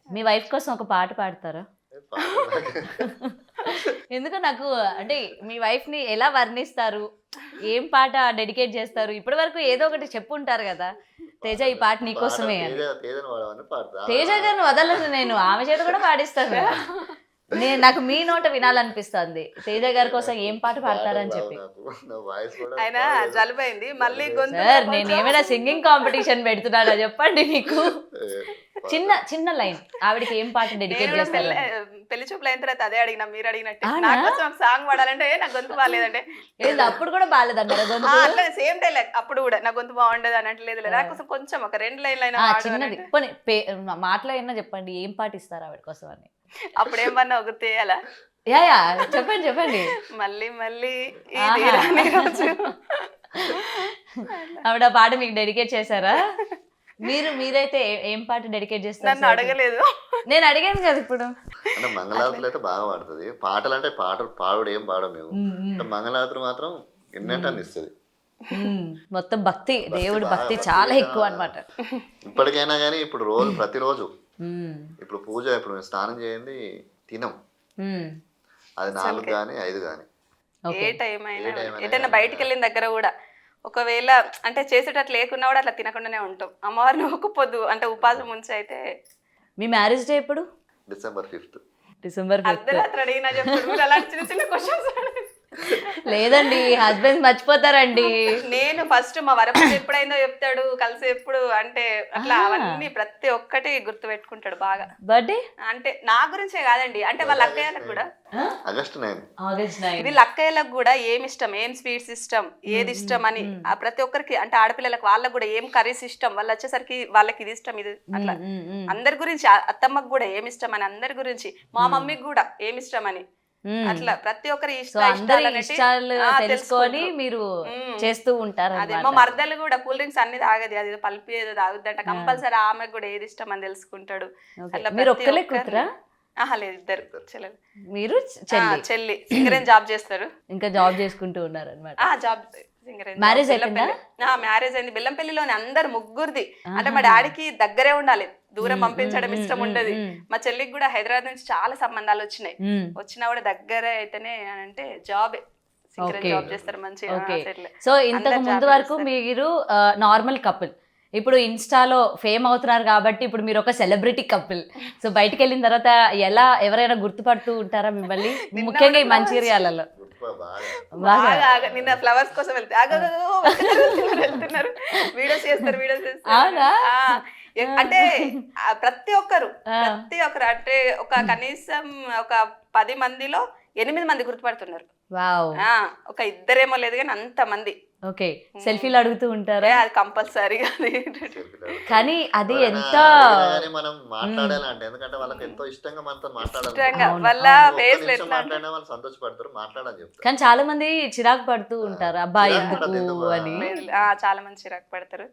మీ వైఫ్ కోసం ఒక పాట పాడతారా? ఎందుకు నాకు అంటే మీ వైఫ్ ని ఎలా వర్ణిస్తారు, ఏం పాట డెడికేట్ చేస్తారు? ఇప్పటి వరకు ఏదో ఒకటి చెప్పుంటారు కదా, తేజ ఈ పాట నీకోసమే అని. తేజ గారిని వదలను నేను, ఆమె చేత కూడా పాడిస్తాను. నాకు మీ నోట వినాలనిపిస్తుంది తేజ గారి కోసం ఏం పాట పాడతారని చెప్పి. ఆయన జలుబైంది మళ్ళీ గొంతు. సార్ నేను ఏమైనా సింగింగ్ కాంపిటీషన్ పెడుతున్నానా చెప్పండి మీకు. చిన్న లైన్ ఆవిడకి ఏం పాట డెడికేట్ చేస్తారు? పెళ్లి చూపులు అయిన తర్వాత అదే అడిగినా, మీరు అడిగినట్టు. నా కోసం సాంగ్ పాడాలంటే నాకు గొంతు బాగాలేదంటే. అప్పుడు కూడా బాగాలేదంటారా గొంతు? అట్లా సేమ్ డైలాగ్ అప్పుడు కూడా నా గొంతు బాగుండదు అన్నట్లేదు. నా కోసం కొంచెం ఒక 2 లైన్లు అయినా చిన్నది మాటలో అయినా చెప్పండి, ఏం పాట ఇస్తారు ఆవిడ కోసం అని. అప్పుడేమన్నా ఒక తేయాలా? యా చెప్పండి. మళ్ళీ మళ్ళీ ఈ తీరాని రోజు. ఆవిడ పాట మీకు డెడికేట్ చేశారా? మీరైతే ఏం పాట డెడికేట్ చేస్తారు? నన్ను అడగలేదు, నేను అడిగాను కదా ఇప్పుడు. అంటే మంగళారతులు అయితే బాగా పాడుతుంది. పాటలు అంటే పాడు ఏం పాడం మేము. మంగళారతులు మాత్రం ఎన్నటాన్ని ఇస్తుంది. మొత్తం భక్తి, దేవుడి భక్తి చాలా ఎక్కువ అన్నమాట. ఇప్పటికైనా కానీ ఇప్పుడు ప్రతిరోజు ఇప్పుడు పూజ, ఇప్పుడు మేము స్నానం చేయండి తినం, అది 4 కానీ 5 కానీ ఏ టైం అయినా ఎటైనా బయటికి వెళ్ళిన దగ్గర కూడా ఒకవేళ అంటే చేసేటట్లు లేకున్నా కూడా అట్లా తినకుండానే ఉంటాం. అమ్మవారిని ఒక పొద్దు అంటే ఉపాసం ముంచి అయితే. మీ మ్యారేజ్ డే ఎప్పుడు? December 5th. December 5th. అర్ధరాత్రి అడిగినా చెప్తాడు మీరు అలాంటి చిన్న చిన్న క్వశ్చన్స్. లేదండి, హస్బెండ్ మర్చిపోతారండి. నేను ఫస్ట్ మా వరపతి ఎప్పుడైందో చెప్తాడు, కలిసి ఎప్పుడు అంటే అట్లా అవన్నీ ప్రతి ఒక్కటి గుర్తు పెట్టుకుంటాడు బాగా. బర్త్డే అంటే నా గురించే కాదండి, అంటే వాళ్ళ అక్కయ్యలకు కూడా August 9. వీళ్ళ అక్కయ్యలకు కూడా ఏమి ఇష్టం, ఏం స్వీట్స్ ఇష్టం, ఏది ఇష్టం అని ప్రతి ఒక్కరికి అంటే ఆడపిల్లలకు వాళ్ళకు కూడా ఏం కర్రీస్ ఇష్టం, వాళ్ళు వచ్చేసరికి వాళ్ళకి ఇది ఇష్టం ఇది అట్లా అందరి గురించి. అత్తమ్మకు కూడా ఏమి ఇష్టం అని అందరి గురించి, మా మమ్మీకి కూడా ఏమి ఇష్టం అని అట్లా ప్రతి ఒక్కరి ఇష్టాలు తెలుసుకొని మీరు చేస్తూ ఉంటారు. అదే మా మరదలు కూడా కూల్ డ్రింక్స్ అన్ని తాగదు, అది పల్పి ఏదో తాగుద్దంట కంపల్సరీ. ఆమెకు కూడా ఏది ఇష్టం అని తెలుసుకుంటాడు. అట్లా మీరు ఒక్కలే కూతురా? లేదు, 2 చెల్లెలు. మీరు చెల్లి సింగరేజ్ జాబ్ చేస్తారు, ఇంకా జాబ్ చేసుకుంటూ ఉన్నారు అన్నమాట. జాబ్ మ్యారేజ్ అయిపోయిందా? మ్యారేజ్ అయింది. బెల్లంపల్లిలోనే అందరు ముగ్గురిది. అంటే మా డాడీకి దగ్గరే ఉండాలి, దూరం పంపించడం ఇష్టం ఉండదు. మా చెల్లికి కూడా హైదరాబాద్ నుంచి చాలా సంబంధాలు వచ్చినాయి, వచ్చినా కూడా దగ్గరే అయితేనే అంటే జాబ్ జాబ్ చేస్తారు మంచిగా. సో ఇంతకు ముందు వరకు మీరు నార్మల్ కపుల్, ఇప్పుడు ఇన్స్టాలో ఫేమ్ అవుతున్నారు కాబట్టి ఇప్పుడు మీరు ఒక సెలబ్రిటీ కపుల్. సో బయటకు వెళ్ళిన తర్వాత ఎవరైనా గుర్తుపడుతూ ఉంటారా మిమ్మల్ని, ముఖ్యంగా ఈ మంచిర్యాలలో? నిన్న ఫ్లవర్స్ కోసం వెళ్తున్నారు, వీడియోస్ చేస్తారు. అంటే ప్రతి ఒక్కరు అంటే ఒక కనీసం ఒక 10 మందిలో 8 మంది గుర్తుపడుతున్నారు. ఒక 2 లేదు కానీ అంత మంది. ఓకే, సెల్ఫీలు అడుగుతూ ఉంటారా? అది కంపల్సరీగా. కానీ అది ఎంత మనం మాట్లాడాలంటే, ఎందుకంటే వాళ్ళకి ఎంతో ఇష్టంగా మనతో మాట్లాడాలి, సంతోషపడతారు, మాట్లాడాలని చెప్తారు. కానీ చాలా మంది చిరాకు పడుతూ ఉంటారు, అబ్బాయి ఎందుకు అని. చాలా మంది చిరాకు పడతారు,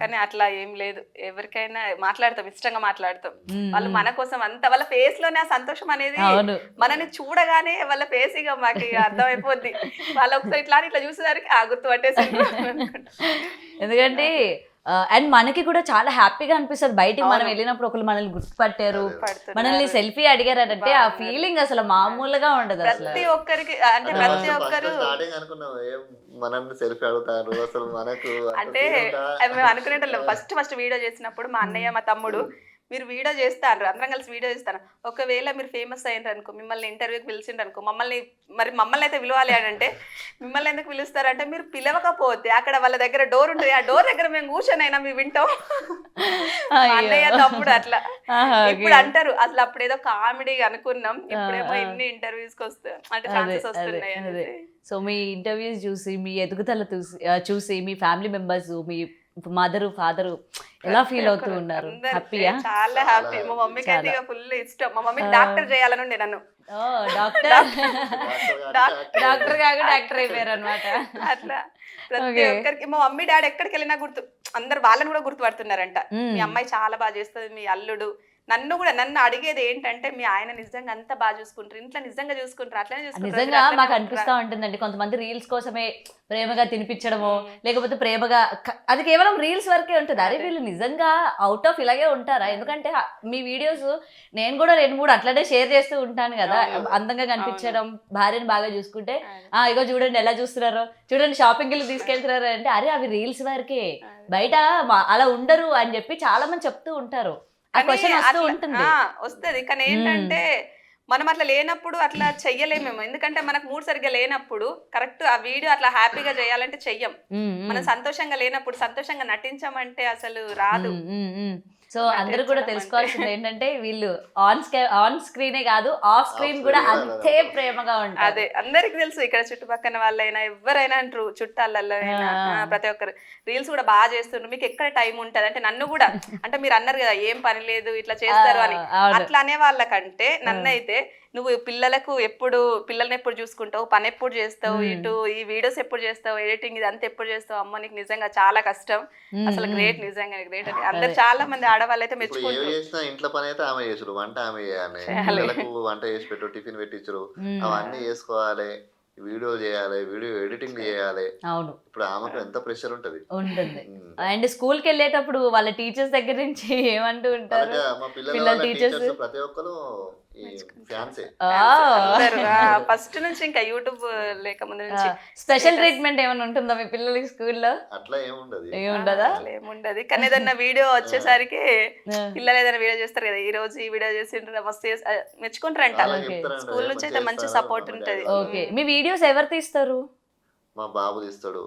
కానీ అట్లా ఏం లేదు. ఎవరికైనా మాట్లాడతాం, ఇష్టంగా మాట్లాడతాం. వాళ్ళు మన కోసం అంత వాళ్ళ ఫేస్ లోనే ఆ సంతోషం అనేది, మనని చూడగానే వాళ్ళ ఫేస్ ఇక మాకు అర్థమైపోద్ది. వాళ్ళు ఒకసారి ఇట్లా చూసేసరికి గుర్తుపట్టేసి. ఎందుకంటే అండ్ మనకి కూడా చాలా హ్యాపీగా అనిపిస్తుంది, బయటికి మనం వెళ్ళినప్పుడు ఒకరు మనల్ని గుర్తుపట్టారు, మనల్ని సెల్ఫీ అడిగారు అంటే ఆ ఫీలింగ్ అసలు మామూలుగా ఉండదు. ప్రతి ఒక్కరికి అంటే ప్రతి ఒక్కరు మనల్ని సెల్ఫీ అడుగుతారు అసలు మనకు. అంటే మేము అనుకునేటోళ్ళం ఫస్ట్ వీడియో చేసినప్పుడు మా అన్నయ్య మా తమ్ముడు, మీరు వీడియో చేస్తారు, అందరం కలిసి వీడియో చేస్తాను, ఒకవేళ మీరు ఫేమస్ అయ్యారు అనుకో, మిమ్మల్ని ఇంటర్వ్యూకి పిలిచిండ్రు అనుకో, మమ్మల్ని అయితే పిలవాలి అని అంటే, మిమ్మల్ని ఎందుకు పిలుస్తారంటే మీరు పిలవకపోతే అక్కడ వాళ్ళ దగ్గర డోర్ ఉంటుంది, ఆ డోర్ దగ్గర మేము కూర్చొని అయినా మేము వింటాం. అన్నయ్య తమ్ముడు అట్లా. ఇప్పుడు అంటారు అసలు అప్పుడు ఏదో కామెడీ అనుకున్నాం, ఇప్పుడేమో ఇన్ని ఇంటర్వ్యూస్ కి వస్తాయి అంటే ఛాన్సెస్ వస్తున్నాయి. సో మీ ఇంటర్వ్యూస్ చూసి, మీ ఎదుగుదల చూసి మీ ఫ్యామిలీ మెంబర్స్, మీ మదరు ఫాదరు ఎలా ఫీల్ అవుతూ ఉన్నారు? హ్యాపీయా? చాలా హ్యాపీ. మా మమ్మీకి అయితే ఇక ఫుల్ ఇష్టం. మా మమ్మీ డాక్టర్ చేయాలని ఉండే నన్ను. డాక్టర్ కాక డాక్టర్ అయిపోయారు అనమాట. అట్లా ప్రతి ఒక్కరికి మా మమ్మీ డాడీ ఎక్కడికి వెళ్ళినా అందరు వాళ్ళని కూడా గుర్తుపడుతున్నారంట. మీ అమ్మాయి చాలా బాగా చేస్తుంది, మీ అల్లుడు నన్ను అడిగేది ఏంటంటే మీ ఆయన నిజంగా అంత బాగా చూసుకుంటారు, ఇంట్లో నిజంగా చూసుకుంటారు, అట్లనే చూసుకుంటారు, నిజంగా అట్లనే మాకు ఉంటారా? అనిపిస్తా ఉంటుందండి, కొంతమంది రీల్స్ కోసమే ప్రేమగా తినిపించడమో లేకపోతే ప్రేమగా అది కేవలం రీల్స్ వరకే ఉంటుంది. అరే వీళ్ళు నిజంగా అవుట్ ఆఫ్ ఇలాగే ఉంటారా? ఎందుకంటే మీ వీడియోస్ నేను కూడా 2-3 అట్లనే షేర్ చేస్తూ ఉంటాను కదా, అవును. అందంగా కనిపించడం, భార్యను బాగా చూసుకుంటే అదే. ఇగో చూడండి ఎలా చూస్తున్నారో, చూడండి షాపింగ్ కి తీసుకెళ్తున్నారు అంటే అరే అవి రీల్స్ వరకే, బయట అలా ఉండరు అని చెప్పి చాలా మంది చెప్తూ ఉంటారు. ఆ కానీ క్వశ్చన్ వస్తూ అట్లా- ఉంటుంది. వస్తది కానీ ఏంటంటే మనం అట్లా లేనప్పుడు అట్లా చెయ్యలేమేమో, ఎందుకంటే మనకు మూడ్ సరిగ్గా లేనప్పుడు కరెక్ట్ ఆ వీడియో అట్లా హ్యాపీగా చేయాలంటే చెయ్యం. మనం సంతోషంగా లేనప్పుడు సంతోషంగా నటించమంటే అసలు రాదు. సో అందరూ కూడా తెలుసుకోవాల్సింది ఏంటంటే వీళ్ళు ఆన్ స్క్రీనే కాదు ఆఫ్ స్క్రీన్ కూడా అంతే ప్రేమగా ఉంటారు. అదే అందరికి తెలుసు, ఇక్కడ చుట్టుపక్కల వాళ్ళైనా ఎవరైనా అంటారు, చుట్టాలలో ప్రతి ఒక్కరు రీల్స్ కూడా బాగా చేస్తుండ్రు, మీకు ఎక్కడ టైం ఉంటది అంటే నన్ను కూడా అంటే మీరు అన్నారు కదా ఏం పని లేదు ఇట్లా చేస్తారు అని, అట్లా అనే వాళ్ళకంటే నన్నైతే నువ్వు పిల్లల్ని ఎప్పుడు చూసుకుంటావు, పని ఎప్పుడు చేస్తావు, ఇటు ఈ వీడియోస్ ఎప్పుడు చేస్తావు, ఎడిటింగ్ ఇది అంతా ఎప్పుడు చేస్తావు, అమ్మ నీకు నిజంగా చాలా కష్టం, అసలు గ్రేట్, నిజంగా గ్రేట్ అని అందరు చాలా మంది ఆడవాళ్ళు అయితే ఇప్పుడు ఏమి మెచ్చుకుంటారు. చేసినా ఇంట్లో పని అయితే ఆమె చేసుడు, వంట ఆమె చేయాలి, పిల్లలకు వంట చేసి పెట్టు, టిఫిన్ పెట్టించరు, అవన్నీ చేసుకోవాలి, వీడియో చేయాలి, వీడియో ఎడిటింగ్ చేయాలి. అవును, ఇప్పుడు ఆమెకు ఎంత ప్రెషర్ ఉంటది. అండ్ స్కూల్ కి వెళ్ళేటప్పుడు వాళ్ళ టీచర్స్ దగ్గర నుంచి ఏమంటూ ఉంటారు, అలాగే మా పిల్లల పిల్లల టీచర్స్ టీచర్స్ ప్రతి ఒక్కరు ఫ్యాన్సే. ఫస్ట్ నుంచి ఇంకా యూట్యూబ్ లేక ముందు నుంచి స్పెషల్ ట్రీట్మెంట్ ఏమైనా ఉంటుందా మీ పిల్లలకి స్కూల్లో? అట్లా ఏముండదు. ఏముండదా? ఏముండదు, కానీ ఏదన్నా వీడియో వచ్చేసరికి పిల్లలు ఏదైనా వీడియో చేస్తారు కదా, ఈ రోజు ఈ వీడియో చేసిండ్రు మస్తు మెచ్చుకుంటారంట. స్కూల్ నుంచి అయితే మంచి సపోర్ట్ ఉంటది. ఓకే, మీ వీడియోస్ ఎవరు తీస్తారు? మా బాబు తీస్తాడు,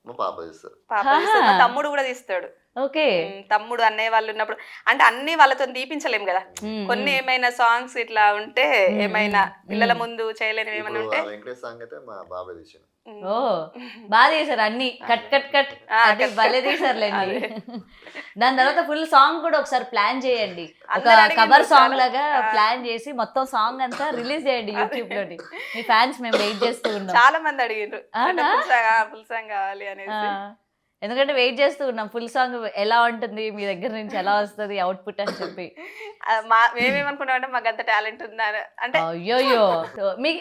మా పాప తీస్తాడు. పాప తీస్తాడు, మా తమ్ముడు కూడా తీస్తాడు. ఓకే, తమ్ముడు అన్నయ్య వాళ్ళు ఉన్నప్పుడు అంటే అన్ని వాళ్ళతో తీపించలేం కదా, కొన్ని ఏమైనా సాంగ్స్ ఇట్లా ఉంటే ఏమైనా పిల్లల ముందు చేయలేని ఏమైనా ఉంటే వెంకటేష్ సాంగ్ అయితే మా బాబే తీసాడు. ఓ బాగా తీసారు అన్ని, కట్ కట్ కట్ అది భలే తీసారులేండి. దాని తర్వాత ఫుల్ సాంగ్ కూడా ఒకసారి ప్లాన్ చేయండి, ఒక కవర్ సాంగ్ లాగా ప్లాన్ చేసి మొత్తం సాంగ్ అంతా రిలీజ్ చేయండి యూట్యూబ్ లోని. మీ ఫ్యాన్స్ మేము వెయిట్ చేస్తూ ఉన్నాం, చాలా మంది అడిగిండ్రు ఫుల్ సాంగ్ కావాలి అనేసి. ఎందుకంటే వెయిట్ చేస్తూ ఉన్నాం ఫుల్ సాంగ్ ఎలా ఉంటుంది, మీ దగ్గర నుంచి ఎలా వస్తుంది అవుట్పుట్ అని చెప్పి. మేమేమనుకున్నాం అంటే మాకు అంత టాలెంట్ ఉందా అంటే. అయ్యోయ్యో,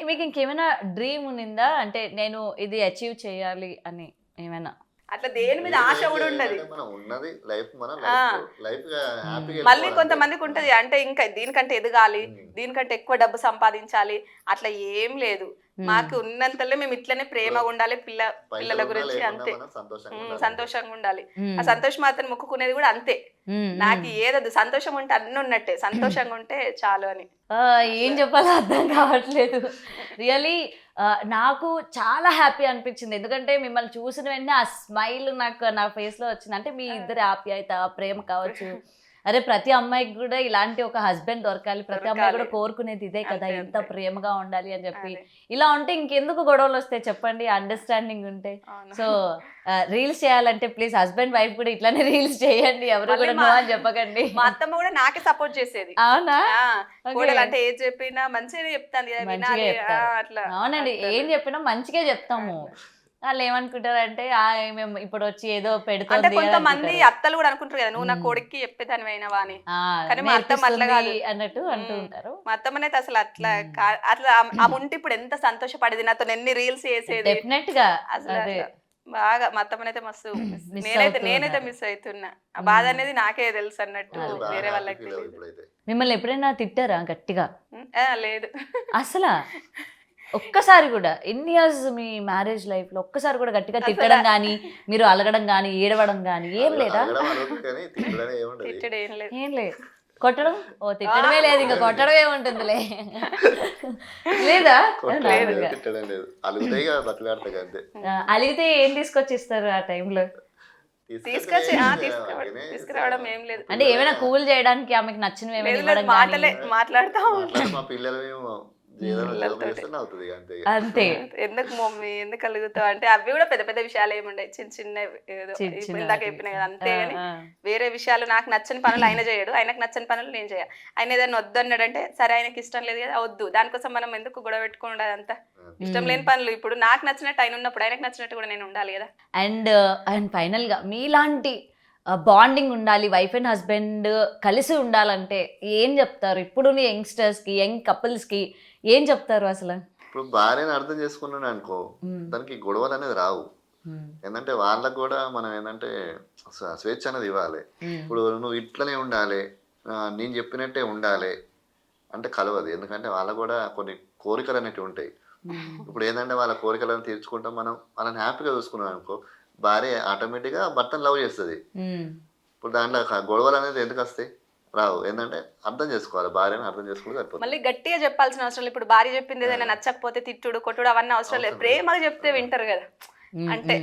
మీకు ఇంకేమైనా డ్రీమ్ ఉన్నిందా అంటే నేను ఇది అచీవ్ చేయాలి అని ఏమైనా? అట్లా దేని మీద ఆశ కూడా ఉండదు. మళ్ళీ కొంతమందికి ఉంటది అంటే ఇంకా దీనికంటే ఎదగాలి, దీనికంటే ఎక్కువ డబ్బు సంపాదించాలి, అట్లా ఏం లేదు. మాకు ఉన్నంతలో మేము ఇట్లనే ప్రేమగా ఉండాలి, పిల్లల గురించి అంతే సంతోషంగా ఉండాలి. ఆ సంతోషం మాత్రం మొక్కుకునేది కూడా అంతే. నాకు ఏదదు, సంతోషం ఉంటే అన్ని ఉన్నట్టే, సంతోషంగా ఉంటే చాలు అని. ఏం చెప్పాలో అర్థం కావట్లేదు రియలీ. నాకు చాలా హ్యాపీ అనిపించింది, ఎందుకంటే మిమ్మల్ని చూసిన వెంటనే ఆ స్మైల్ నాకు నా ఫేస్ లో వచ్చింది. అంటే మీ ఇద్దరి ఆప్యాయత, ప్రేమ కావచ్చు. అరే ప్రతి అమ్మాయికి కూడా ఇలాంటి ఒక హస్బెండ్ దొరకాలి, ప్రతి అమ్మాయి కూడా కోరుకునేది ఇదే కదా, ఎంత ప్రేమగా ఉండాలి అని చెప్పి. ఇలా ఉంటే ఇంకెందుకు గొడవలు వస్తాయి చెప్పండి, అండర్స్టాండింగ్ ఉంటే. సో రీల్స్ చేయాలంటే ప్లీజ్ హస్బెండ్ వైఫ్ కూడా ఇట్లానే రీల్స్ చేయండి, ఎవరు కూడా నో అని చెప్పకండి. మా అత్తమ్మ కూడా నాకే సపోర్ట్ చేసేది. అవునా? అంటే ఏది చెప్పినా మంచిగా చెప్తాను. అవునండి, ఏం చెప్పినా మంచిగా చెప్తాము. వాళ్ళు ఏమనుకుంటారంటే మేము ఇప్పుడు వచ్చి ఏదో పెడుతుంది. కొంతమంది అత్తలు కూడా అనుకుంటారు కదా, నువ్వు నా కొడుక్కి చెప్పేదాని అయినవా అని. కానీ మా అత్తమ్మ అట్లా కాదు అన్నట్టు అంటూ ఉంటారు. మా అత్తమ్మనైతే అసలు అట్లా ఆ ఉంటే ఇప్పుడు ఎంత సంతోషపడేది, నాతో ఎన్ని రీల్స్ చేసేది. డెఫినెట్ గా అసలు బాగా మా అత్తమ్మనైతే మస్తు నేనైతే మిస్ అవుతున్నా. ఆ బాధ అనేది నాకే తెలుసు అన్నట్టు, వేరే వాళ్ళకి తెలియదు. మిమ్మల్ని ఎప్పుడైనా తిట్టారా గట్టిగా? లేదు అసలు ఒక్కసారి కూడా ఎన్ని ఇయర్స్ మీ మ్యారేజ్ లైఫ్ లో ఒక్కసారి కూడా గట్టిగా తిట్టడం గానీ, మీరు అలగడం గానీ, ఏడవడం గానీ ఏం లేదా? ఏం లేదు. కొట్టడం? ఓ తిట్టడమే లేదు, ఇంకా కొట్టడం ఏముంటుందిలే. లేదా? అలిగితే ఏం తీసుకొచ్చి ఇస్తారు ఆ టైంలో? తీసుకురావడం ఏం లేదు, అంటే ఏమైనా కూల్ చేయడానికి ఆమెకు నచ్చినవి ఏమైనా మాట్లాడతాం అంతే. ఎందుకు మమ్మీ ఎందుకు కలుగుతావు అంటే అవి కూడా పెద్ద పెద్ద విషయాలు ఏముండే, చిన్న చిన్న ఇందాక చెప్పిన కదా అంతే. కానీ వేరే విషయాలు నాకు నచ్చని పనులు ఆయన చేయడు, ఆయనకు నచ్చని పనులు నేను చేయ. ఆయన ఏదైనా వద్దు అన్నాడంటే సరే ఆయనకి ఇష్టం లేదు కదా వద్దు, దానికోసం మనం ఎందుకు గొడవ పెట్టుకుని అదంతా ఇష్టం లేని పనులు. ఇప్పుడు నాకు నచ్చినట్టు ఆయన ఉన్నప్పుడు ఆయనకు నచ్చినట్టు కూడా నేను ఉండాలి కదా. అండ్ ఫైనల్ గా మీలాంటి బాండింగ్ ఉండాలి, వైఫ్ అండ్ హస్బెండ్ కలిసి ఉండాలంటే ఏం చెప్తారు ఇప్పుడు యంగ్స్టర్స్కి, యంగ్ కపుల్స్కి ఏం చెప్తారు అసలు? ఇప్పుడు భార్యని అర్థం చేసుకున్నాను అనుకో, దానికి గొడవలు అనేది రావు. ఏంటంటే వాళ్ళకు కూడా మనం ఏంటంటే స్వేచ్ఛ అనేది ఇవ్వాలి. ఇప్పుడు నువ్వు ఇట్లనే ఉండాలి, నేను చెప్పినట్టే ఉండాలి అంటే కలవదు. ఎందుకంటే వాళ్ళకు కూడా కొన్ని కోరికలు అనేవి ఉంటాయి. ఇప్పుడు ఏంటంటే వాళ్ళ కోరికలను తీర్చుకుంటాం, మనం వాళ్ళని హ్యాపీగా చూసుకున్నాం అనుకో, భార్య ఆటోమేటిక్గా భర్తను లవ్ చేస్తుంది. ఇప్పుడు దాంట్లో గొడవలు అనేది ఎందుకు వస్తాయి? రావు. ఏంటంటే అర్థం చేసుకోవాలి, భార్యను అర్థం చేసుకోవాలి సరిపోతుంది. మళ్ళీ గట్టిగా చెప్పాల్సిన అవసరం లేదు. ఇప్పుడు భార్య చెప్పింది ఏదైనా నచ్చకపోతే తిట్టుడు కొట్టుడు అవన్నీ అవసరం లేదు. ప్రేమగా చెప్తే వింటారు కదా. అంటే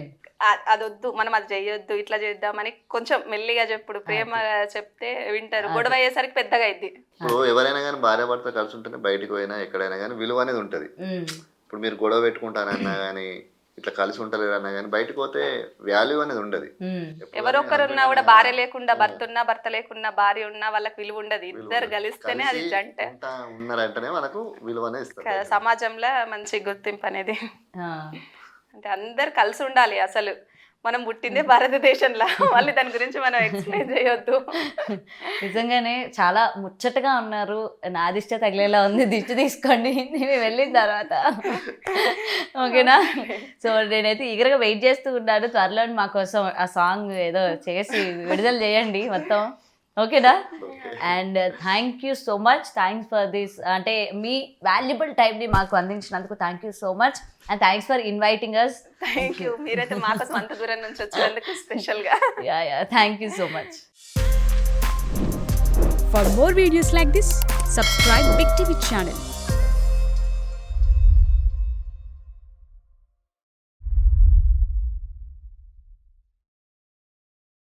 అదొద్దు, మనం అది చెయ్యొద్దు, ఇట్లా చేద్దామని కొంచెం మెల్లిగా చెప్పుడు, ప్రేమ చెప్తే వింటారు. గొడవ అయ్యేసరికి పెద్దగా అయింది. ఇప్పుడు ఎవరైనా కానీ భార్య భర్త కలిసి ఉంటేనే బయటికి పోయినా ఎక్కడైనా కానీ విలువ అనేది ఉంటుంది. ఇప్పుడు మీరు గొడవ పెట్టుకుంటారన్నా కానీ ఇట్లా కలిసి ఉంటారు అన్నా కానీ బయటకు పోతే వాల్యూ అనేది ఉండదు. ఎవరొకరు ఉన్నా కూడా భార్య లేకుండా భర్త ఉన్నా, భర్త లేకున్నా భార్య ఉన్నా వాళ్ళకి విలువ ఉండదు. ఇద్దరు కలిస్తేనే అది జంట ఉన్నారంటేనే మనకు విలువ అనేది ఇస్తారు. సమాజంలో మంచి గుర్తింపు అనేది. అంటే అందరు కలిసి ఉండాలి. అసలు మనం పుట్టిందే భారతదేశంలో, మళ్ళీ దాని గురించి మనం ఎక్స్ప్లెయిన్ చేయొద్దు. నిజంగానే చాలా ముచ్చటగా ఉన్నారు. నా దిష్టి తగిలేలా ఉంది, దిష్టి తీసుకోండి నేను వెళ్ళిన తర్వాత, ఓకేనా? సో నేనైతే ఈగర్గా వెయిట్ చేస్తూ ఉన్నాను. త్వరలో మా కోసం ఆ సాంగ్ ఏదో చేసి విడుదల చేయండి మొత్తం, ఓకేనా? And thank you so much, thanks for this, అంటే మీ వాల్యుబుల్ టైంని మాకు అందించినందుకు thank you so much. And thanks for inviting us. Thank you, మీరైతే మా కోసం అంత దూరం నుంచి వచ్చినందుకు స్పెషల్గా. Yeah thank you so much. For more videos like this, subscribe Big TV channel.